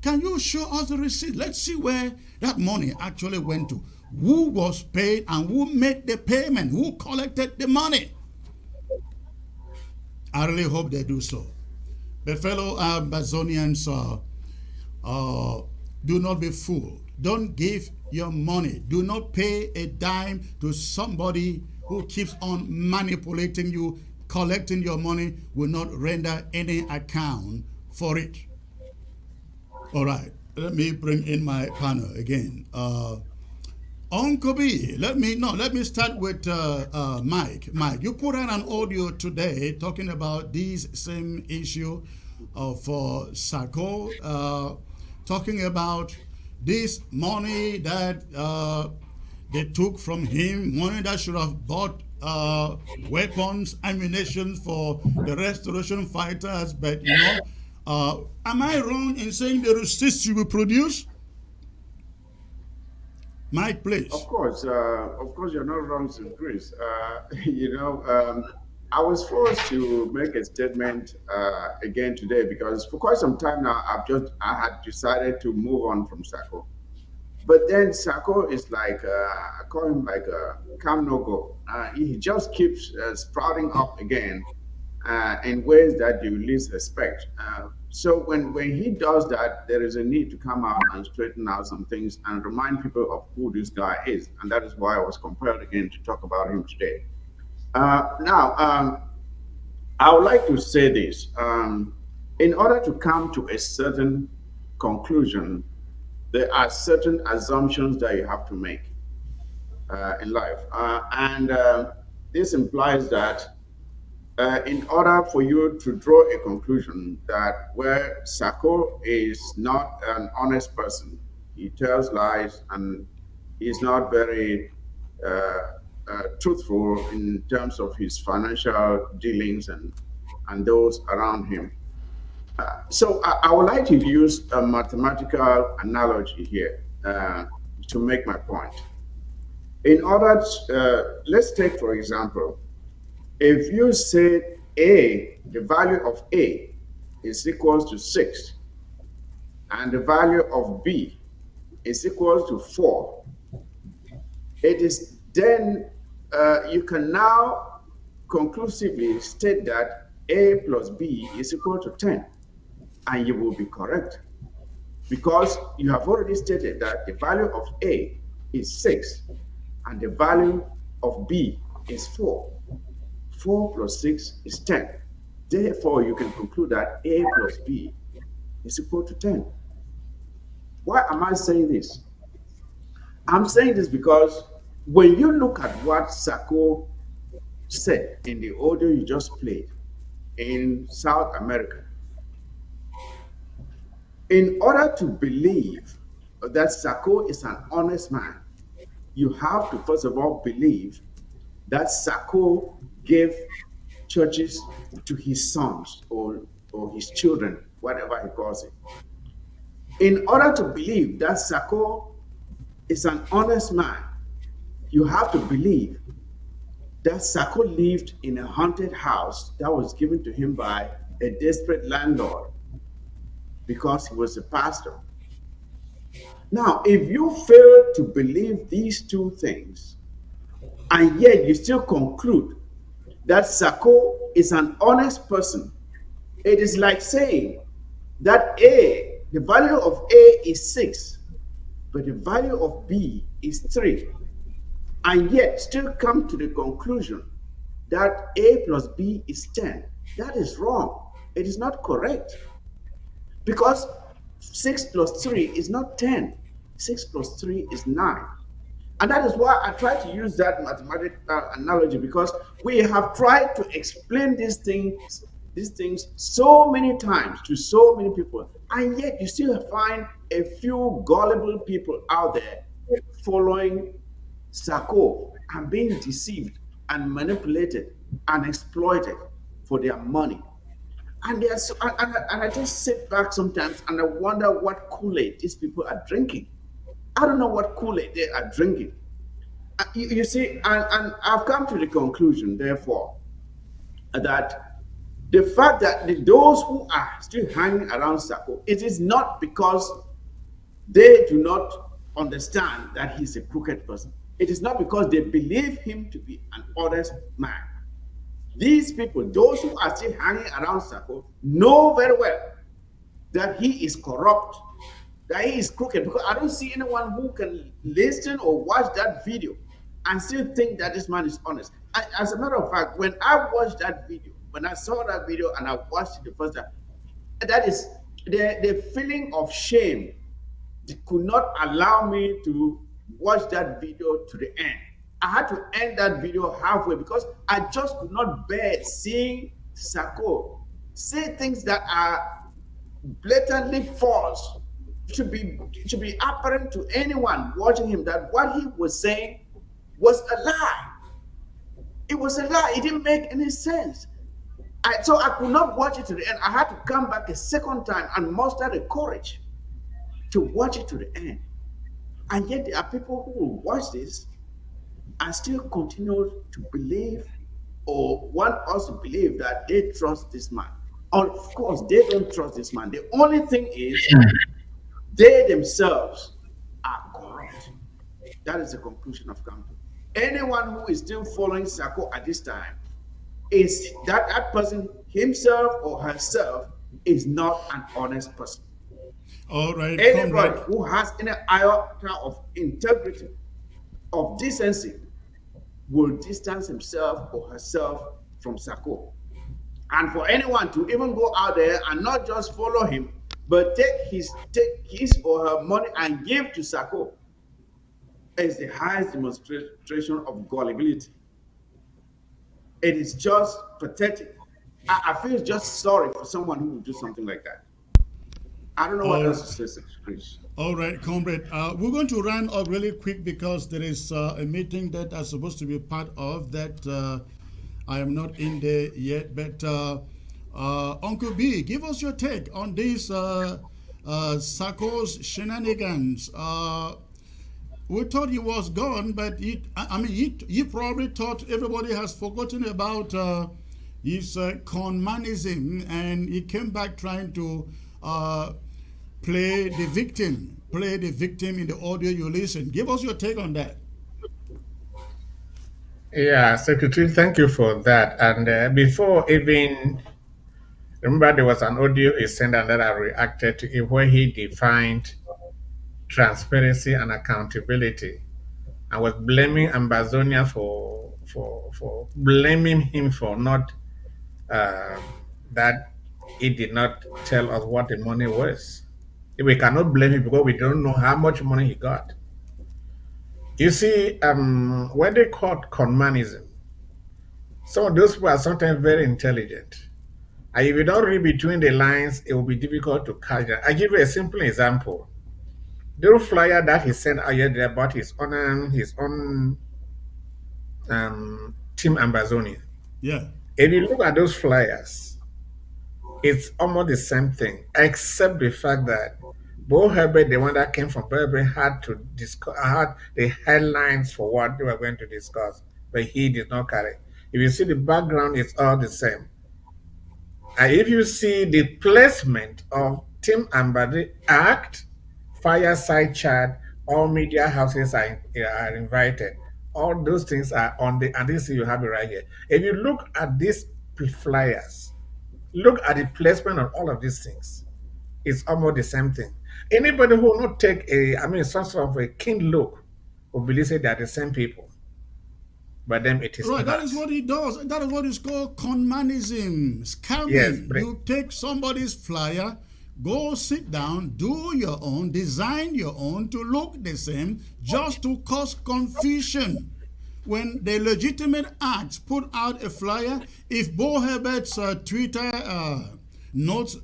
Can you show us the receipt? Let's see where that money actually went to. Who was paid and who made the payment? Who collected the money? I really hope they do so. But fellow Ambazonians, do not be fooled. Don't give your money. Do not pay a dime to somebody who keeps on manipulating you. Collecting your money will not render any account for it. All right, let me bring in my panel again. Uncle B, let me start with Mike. Mike, you put out an audio today talking about this same issue for Sako, talking about this money that they took from him, money that should have bought weapons, ammunition for the restoration fighters. But you know, am I wrong in saying the receipts you will produce? Mike, please. Of course, you're not wrong, Sir Chris. I was forced to make a statement again today because for quite some time now, I had decided to move on from Sako. But then Sako is like, I call him like a come no go. He just keeps sprouting up again in ways that you least expect. So when he does that, there is a need to come out and straighten out some things and remind people of who this guy is. And that is why I was compelled again to talk about him today. Now, I would like to say this. In order to come to a certain conclusion, there are certain assumptions that you have to make in life. And this implies that in order for you to draw a conclusion that where Sako is not an honest person, he tells lies and he's not very truthful in terms of his financial dealings and those around him. So I would like to use a mathematical analogy here to make my point. In order to, let's take, for example, if you say A, the value of A is equals to 6, and the value of B is equals to 4, it is then you can now conclusively state that A plus B is equal to 10, and you will be correct because you have already stated that the value of A is 6 and the value of B is 4. 4 plus 6 is 10. Therefore, you can conclude that A plus B is equal to 10. Why am I saying this? I'm saying this because when you look at what Sako said in the audio you just played in South America, in order to believe that Sako is an honest man, you have to first of all believe that Sako gave churches to his sons or his children, whatever he calls it. In order to believe that Sako is an honest man, you have to believe that Sako lived in a haunted house that was given to him by a desperate landlord because he was a pastor. Now, if you fail to believe these two things, and yet you still conclude that Sako is an honest person, it is like saying that A, the value of A is 6, but the value of B is 3, and yet still come to the conclusion that A plus B is 10. That is wrong. It is not correct. Because 6 plus 3 is not 10. 6 plus 3 is 9. And that is why I try to use that mathematical analogy, because we have tried to explain these things so many times to so many people, and yet you still find a few gullible people out there following Sako and being deceived and manipulated and exploited for their money. And I just sit back sometimes and I wonder what Kool-Aid these people are drinking. I don't know what Kool-Aid they are drinking. You see, and I've come to the conclusion, therefore, that the fact that those who are still hanging around Sako, it is not because they do not understand that he's a crooked person. It is not because they believe him to be an honest man. These people, those who are still hanging around Sako, know very well that he is corrupt, that he is crooked, because I don't see anyone who can listen or watch that video and still think that this man is honest. As a matter of fact, when I watched that video, when I saw that video and I watched it the first time, that is the feeling of shame could not allow me to watch that video to the end. I had to end that video halfway because I just could not bear seeing Sako say things that are blatantly false. It should be apparent to anyone watching him that what he was saying was a lie. It was a lie. It didn't make any sense. So I could not watch it to the end. I had to come back a second time and muster the courage to watch it to the end. And yet there are people who will watch this and still continue to believe or want us to believe that they trust this man. Of course, they don't trust this man. The only thing is they themselves are corrupt. That is the conclusion I've come to. Anyone who is still following Sako at this time is that person himself or herself is not an honest person. All right. Anybody who has any iota of integrity, of decency, will distance himself or herself from Sako. And for anyone to even go out there and not just follow him, but take his or her money and give to Sako is the highest demonstration of gullibility. It is just pathetic. I feel just sorry for someone who would do something like that. I don't know what else to say, Chris. All right, comrade. We're going to run up really quick because there is a meeting that I'm supposed to be part of that I am not in there yet. But Uncle B, give us your take on these Sarko's shenanigans. We thought he was gone, but he probably thought everybody has forgotten about his conmanism, and he came back trying to play the victim in the audio you listen. Give us your take on that. Yeah, Secretary, thank you for that. And before even, remember there was an audio he sent and that I reacted to it where he defined transparency and accountability. I was blaming Ambazonia for blaming him for not uh, that he did not tell us what the money was. We cannot blame him because we don't know how much money he got. You see, when they caught conmanism, some of those people are sometimes very intelligent. And if you don't read between the lines, it will be difficult to catch that. I give you a simple example. The flyer that he sent out yesterday about his own team Ambazonia. Yeah. If you look at those flyers, it's almost the same thing, except the fact that Bo Herbert, the one that came from Burberry, had the headlines for what they were going to discuss, but he did not carry. If you see the background, it's all the same. And if you see the placement of Team Ambadi Act, Fireside Chat, all media houses are invited. All those things are on and this you have it right here. If you look at these flyers, look at the placement of all of these things. It's almost the same thing. Anybody who will not take some sort of a keen look will believe that they are the same people. But then it is right. not. That is what he does. That is what is called conmanism, scamming. Yes, you take somebody's flyer, go sit down, do your own, design your own to look the same, just to cause confusion. When the legitimate acts put out a flyer, if Bo Herbert's Twitter notes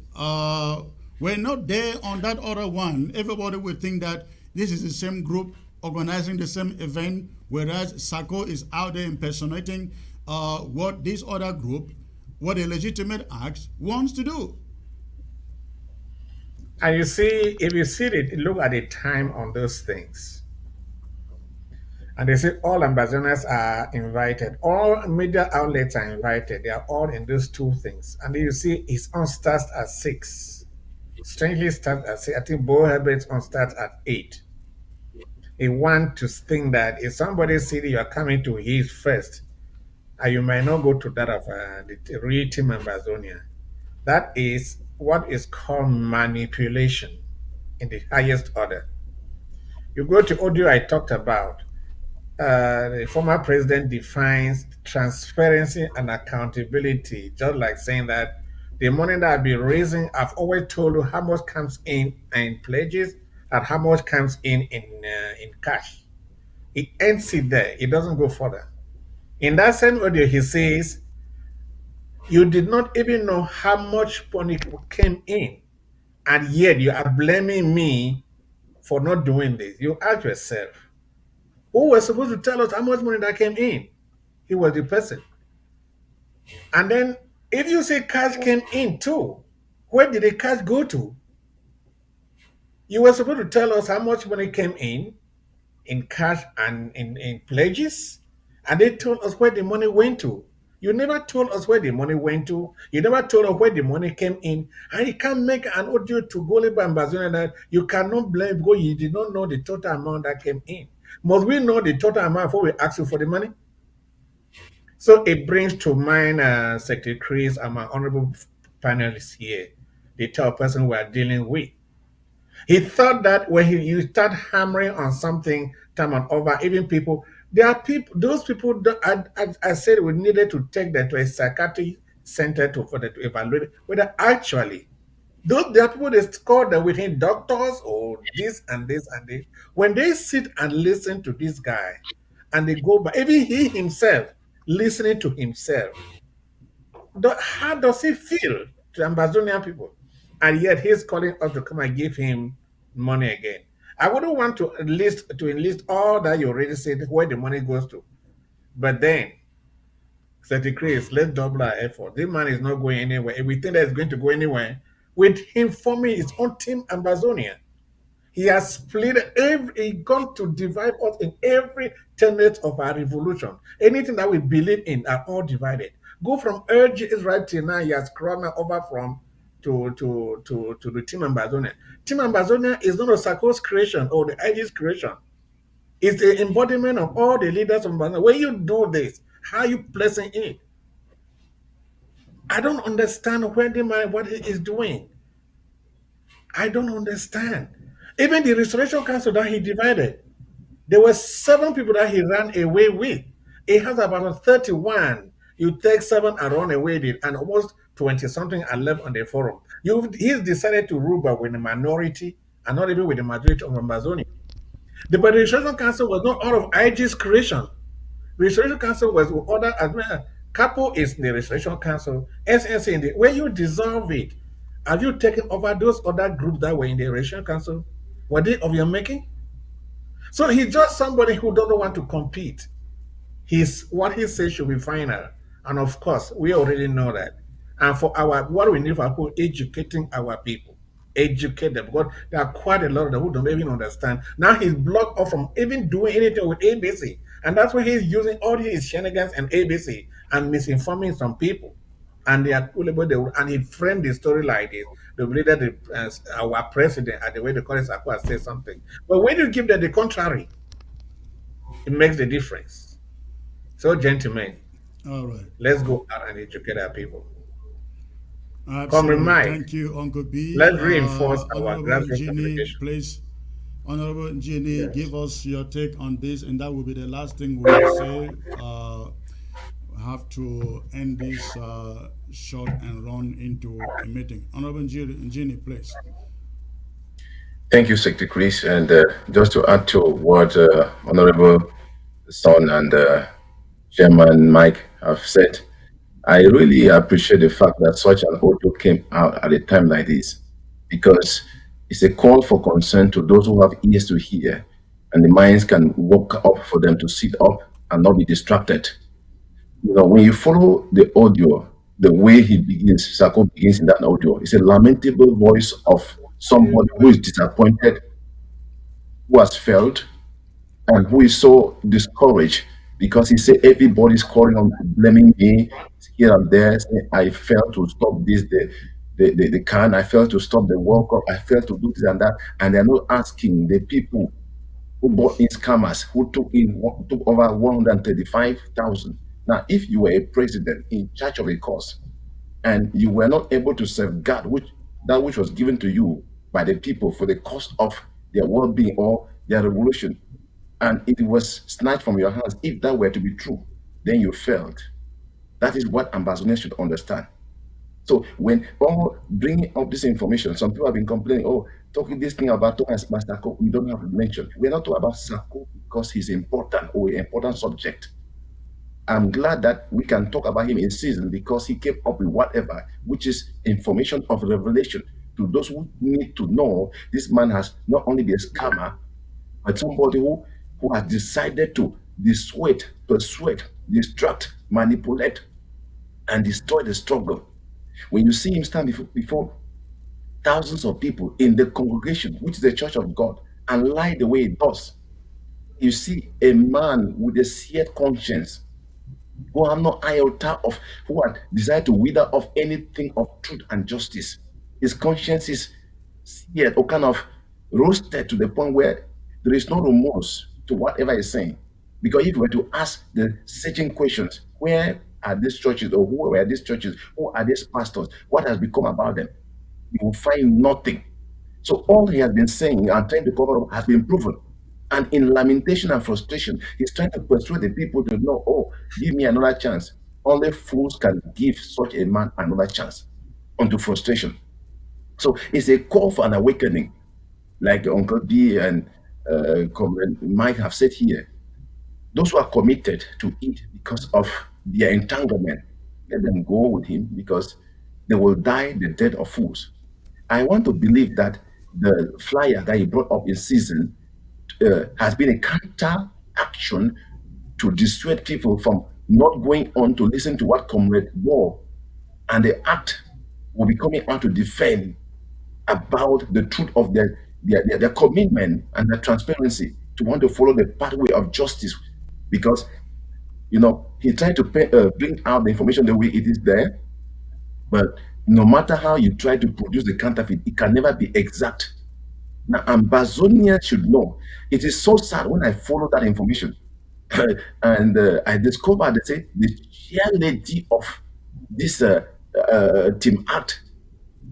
were not there on that other one, everybody would think that this is the same group organizing the same event, whereas Sarko is out there impersonating what this other group, what a legitimate act wants to do. And you see, if you see it, look at the time on those things. And they say all ambassadors are invited. All media outlets are invited. They are all in those two things. And you see his on starts at 6. Strangely starts at 6. I think Bo Herbert's on starts at 8. He wants to think that if somebody see that you are coming to his first, and you might not go to that of the real team Ambazonia. That is what is called manipulation in the highest order. You go to audio I talked about. The former president defines transparency and accountability, just like saying that the money that I've been raising, I've always told you how much comes in pledges and how much comes in cash. It ends it there. It doesn't go further. In that same audio, he says, you did not even know how much money came in, and yet you are blaming me for not doing this. You ask yourself, who was supposed to tell us how much money that came in? He was the person. And then if you say cash came in too, where did the cash go to? You were supposed to tell us how much money came in cash and in pledges, and they told us where the money went to. You never told us where the money went to. You never told us where the money came in. And you can't make an audio to Goliba Ambazonia that you cannot blame because you did not know the total amount that came in. Must we know the total amount before we ask you for the money? So it brings to mind Secretary Chris and my honorable panelists here, the top person we are dealing with. He thought that when you start hammering on something time and over, even people, there are people, those people, I said we needed to take them to a psychiatric center to evaluate whether actually, there are people that score them within doctors or this and this and this. When they sit and listen to this guy and they go by, even he himself, listening to himself. How does he feel to Ambazonian people? And yet he's calling us to come and give him money again. I wouldn't want to enlist all that you already said where the money goes to. But then, Secretary Chris, let's double our effort. This man is not going anywhere. If we think that it's going to go anywhere, with him forming his own team Ambazonia, he has split he gone to divide us in every tenet of our revolution. Anything that we believe in are all divided. Go from urge Israel till now, he has crossed over from to the Team Ambazonia. Team Ambazonia is not a Sarko's creation or the IG's creation. It's the embodiment of all the leaders of Ambazonia. When you do this, how are you placing it? I don't understand where the man what he is doing. I don't understand. Even the Restoration Council that he divided, there were 7 people that he ran away with. He has about 31. You take 7 and run away with it, and almost 20 something are left on the forum. He's decided to rule with a minority and not even with the majority of Ambazonia. The Restoration Council was not out of IG's creation. Restoration Council was ordered as well. Capo is the Restoration Council, SNC in the when you dissolve it, have you taken over those other groups that were in the Restoration Council? Were they of your making? So he's just somebody who doesn't want to compete. What he says should be final. And of course, we already know that. And for what we need for educating our people. Educate them, because there are quite a lot of them who don't even understand. Now he's blocked off from even doing anything with ABC. And that's why he's using all his shenanigans and ABC and misinforming some people. And they are and he framed the story like this. They believe that our president, and the way they call it, Sakwa, says something. But when you give them the contrary, it makes the difference. So, gentlemen, all right, let's go out and educate our people. Absolutely. Thank you, Uncle B. Let's reinforce our Honorable grassroots Ginny, communication. please. Honorable Ginny, give us your take on this, and that will be the last thing we'll say. Have to end this short and run into a meeting. Honorable Ginny, please. Thank you, Secretary Chris. And just to add to what Honorable Son and Chairman Mike have said, I really appreciate the fact that such an audio came out at a time like this, because it's a call for concern to those who have ears to hear, and the minds can walk up for them to sit up and not be distracted. You know, when you follow the audio, the way he begins, Sako begins in that audio, it's a lamentable voice of somebody who is disappointed, who has failed, and who is so discouraged because he said everybody's calling on blaming me here and there, saying I failed to stop this, the can, I failed to stop the World Cup, I failed to do this and that, and they're not asking the people who bought in scammers, who took over 135,000. Now, if you were a president in charge of a cause and you were not able to safeguard that which was given to you by the people for the cost of their well-being or their revolution, and it was snatched from your hands, if that were to be true, then you failed. That is what Ambassadors should understand. So when bringing up this information, some people have been complaining, talking this thing about Thomas Sako, we don't have to mention. We're not talking about Sako because he's important or an important subject. I'm glad that we can talk about him in season because he came up with whatever, which is information of revelation to those who need to know this man has not only been a scammer, but somebody who has decided to dissuade, persuade, distract, manipulate, and destroy the struggle. When you see him stand before thousands of people in the congregation, which is the church of God, and lie the way he does, you see a man with a seared conscience who have no iota of, who had decided to wither off anything of truth and justice. His conscience is seared or kind of roasted to the point where there is no remorse to whatever he's saying. Because if you were to ask the searching questions, where are these churches, or who were these churches, who are these pastors, what has become about them, you will find nothing. So all he has been saying and trying to cover up has been proven. And in lamentation and frustration, he's trying to persuade the people to know, give me another chance. Only fools can give such a man another chance, unto frustration. So it's a call for an awakening, like Uncle B and Mike have said here. Those who are committed to it because of their entanglement. Let them go with him because they will die the death of fools. I want to believe that the flyer that he brought up in season has been a counter action to dissuade people from not going on to listen to what Comrade War and the act will be coming out to defend about the truth of their commitment and their transparency to want to follow the pathway of justice, because he tried to bring out the information the way it is there, but no matter how you try to produce the counterfeit, it can never be exact. Now, Ambazonia should know. It is so sad when I follow that information and I discovered that the chair lady of this team act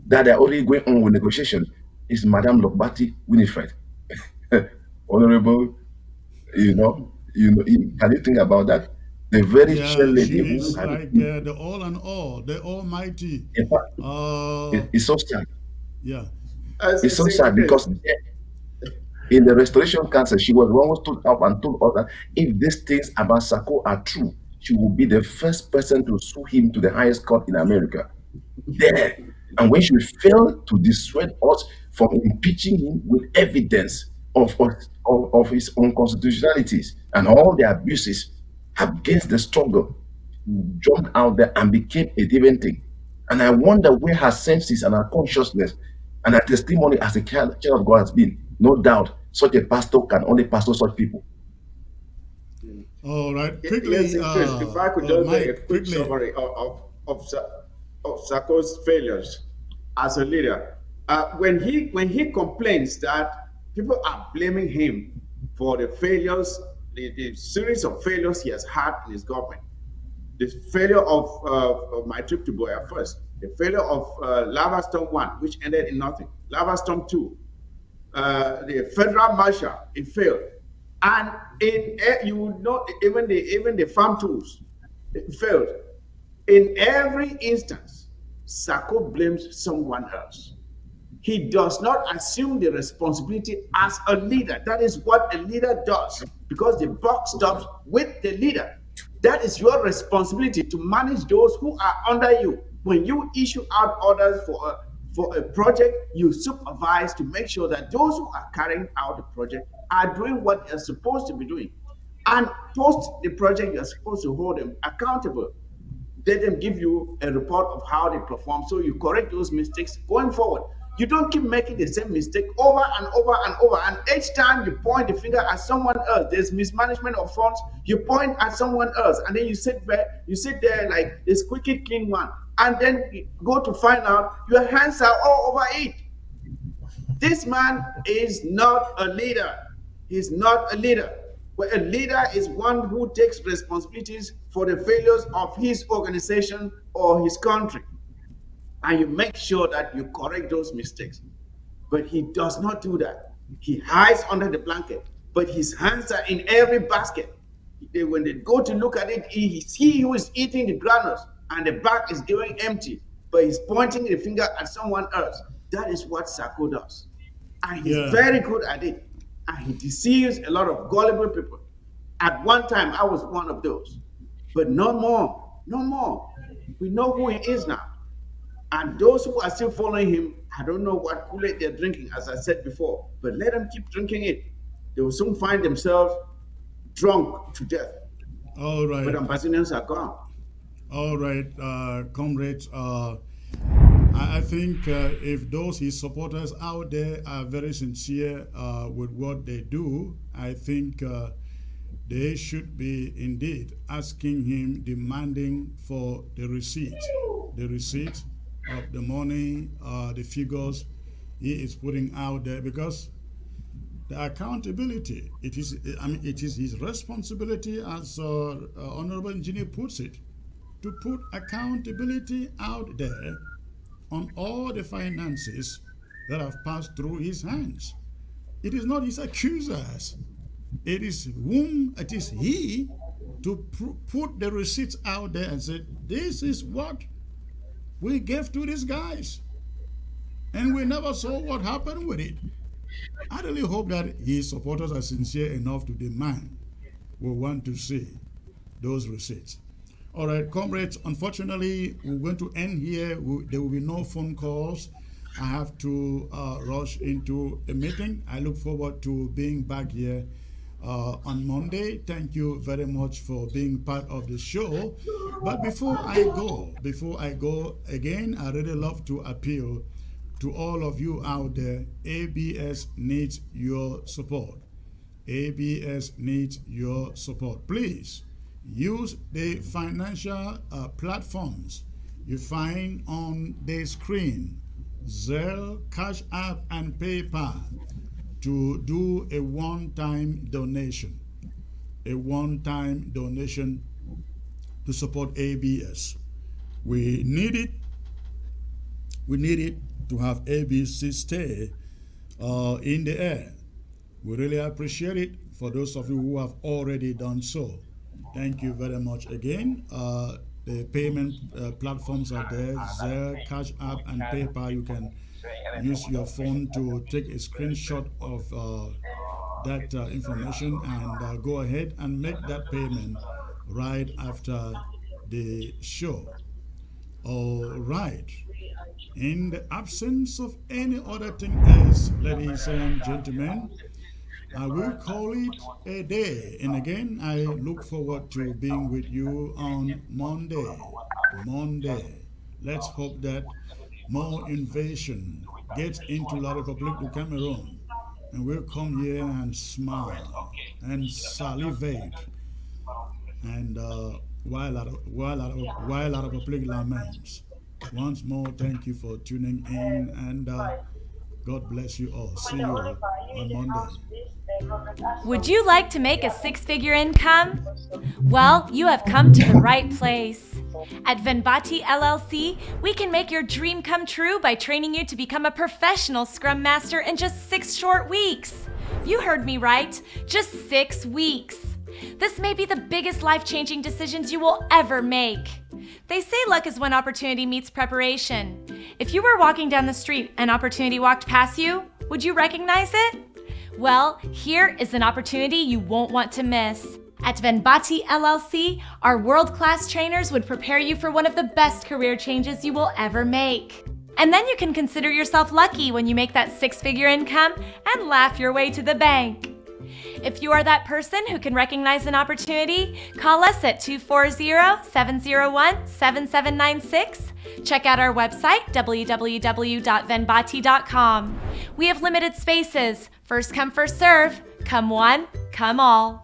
that they're already going on with negotiation is Madame Lokbati Winifred. Honorable, can you think about that? The very chair lady she who is had like the all and all, the Almighty. it's so sad. Yeah. It's so sad because in the Restoration Council, she was the one who stood up and told us that if these things about Sako are true, she will be the first person to sue him to the highest court in America. There. And when she failed to dissuade us from impeaching him with evidence of his unconstitutionalities and all the abuses against the struggle, jumped out there and became a different thing. And I wonder where her senses and her consciousness and her testimony as a child of God has been. No doubt, such a pastor can only pastor such people. All right, quickly. Yes, if I could just make a quick quickly. summary of Sako's failures as a leader. When he complains that people are blaming him for the failures, the series of failures he has had in his government, the failure of my trip to Boya first, the failure of Lava Storm 1, which ended in nothing, Lava Storm 2, the federal marshal, it failed. And you would know even the farm tools, it failed. In every instance, Sako blames someone else. He does not assume the responsibility as a leader. That is what a leader does, because the buck stops with the leader. That is your responsibility to manage those who are under you. When you issue out orders for a project, you supervise to make sure that those who are carrying out the project are doing what they're supposed to be doing. And post the project, you're supposed to hold them accountable. Let them give you a report of how they perform, so you correct those mistakes going forward. You don't keep making the same mistake over and over and over. And each time you point the finger at someone else, there's mismanagement of funds, you point at someone else, and then you sit there like this squeaky clean one. And then you go to find out your hands are all over it. This man is not a leader. He's not a leader. But a leader is one who takes responsibilities for the failures of his organization or his country. And you make sure that you correct those mistakes. But he does not do that. He hides under the blanket, but his hands are in every basket. When they go to look at it, it's he who is eating the granules, and the bag is going empty, but he's pointing the finger at someone else. That is what Sako does. And he's very good at it. And he deceives a lot of gullible people. At one time, I was one of those. But no more. No more. We know who he is now. And those who are still following him, I don't know what Kool-Aid they're drinking, as I said before, but let them keep drinking it. They will soon find themselves drunk to death. All right. But Ambazonians are gone. All right, comrades. I think if those his supporters out there are very sincere with what they do, I think they should be indeed asking him, demanding for the receipt of the money, the figures he is putting out there, because the accountability, it is his responsibility, as Honorable Engineer puts it, to put accountability out there on all the finances that have passed through his hands. It is not his accusers. It is he to put the receipts out there and say, this is what we gave to these guys. And we never saw what happened with it. I really hope that his supporters are sincere enough to demand. We want to see those receipts. All right, comrades, unfortunately, we're going to end here. There will be no phone calls. I have to rush into a meeting. I look forward to being back here on Monday. Thank you very much for being part of the show. But before I go, again, I really love to appeal to all of you out there. ABS needs your support. ABS needs your support. Please use the financial platforms you find on the screen, Zelle, Cash App, and PayPal, to do a one-time donation. A one-time donation to support ABS. We need it. We need it to have ABC stay in the air. We really appreciate it for those of you who have already done so. Thank you very much again. The payment platforms are there, Zelle, Cash App, and PayPal. You can use your phone to take a screenshot of that information and go ahead and make that payment right after the show. All right. In the absence of any other thing else, ladies and gentlemen, I will call it a day. And again, I look forward to being with you on Monday. Let's hope that more invasion gets into La Republique du Cameroon, and we'll come here and smile and salivate, and while La Republique laments. Once more, thank you for tuning in, and God bless you all. See you on Monday. Would you like to make a six-figure income? Well, you have come to the right place. At Venbati LLC, we can make your dream come true by training you to become a professional Scrum Master in just 6 short weeks. You heard me right, just 6 weeks. This may be the biggest life-changing decisions you will ever make. They say luck is when opportunity meets preparation. If you were walking down the street and opportunity walked past you, would you recognize it? Well, here is an opportunity you won't want to miss. At Venbati LLC, our world-class trainers would prepare you for one of the best career changes you will ever make. And then you can consider yourself lucky when you make that 6-figure income and laugh your way to the bank. If you are that person who can recognize an opportunity, call us at 240-701-7796. Check out our website, www.venbati.com. We have limited spaces. First come, first serve. Come one, come all.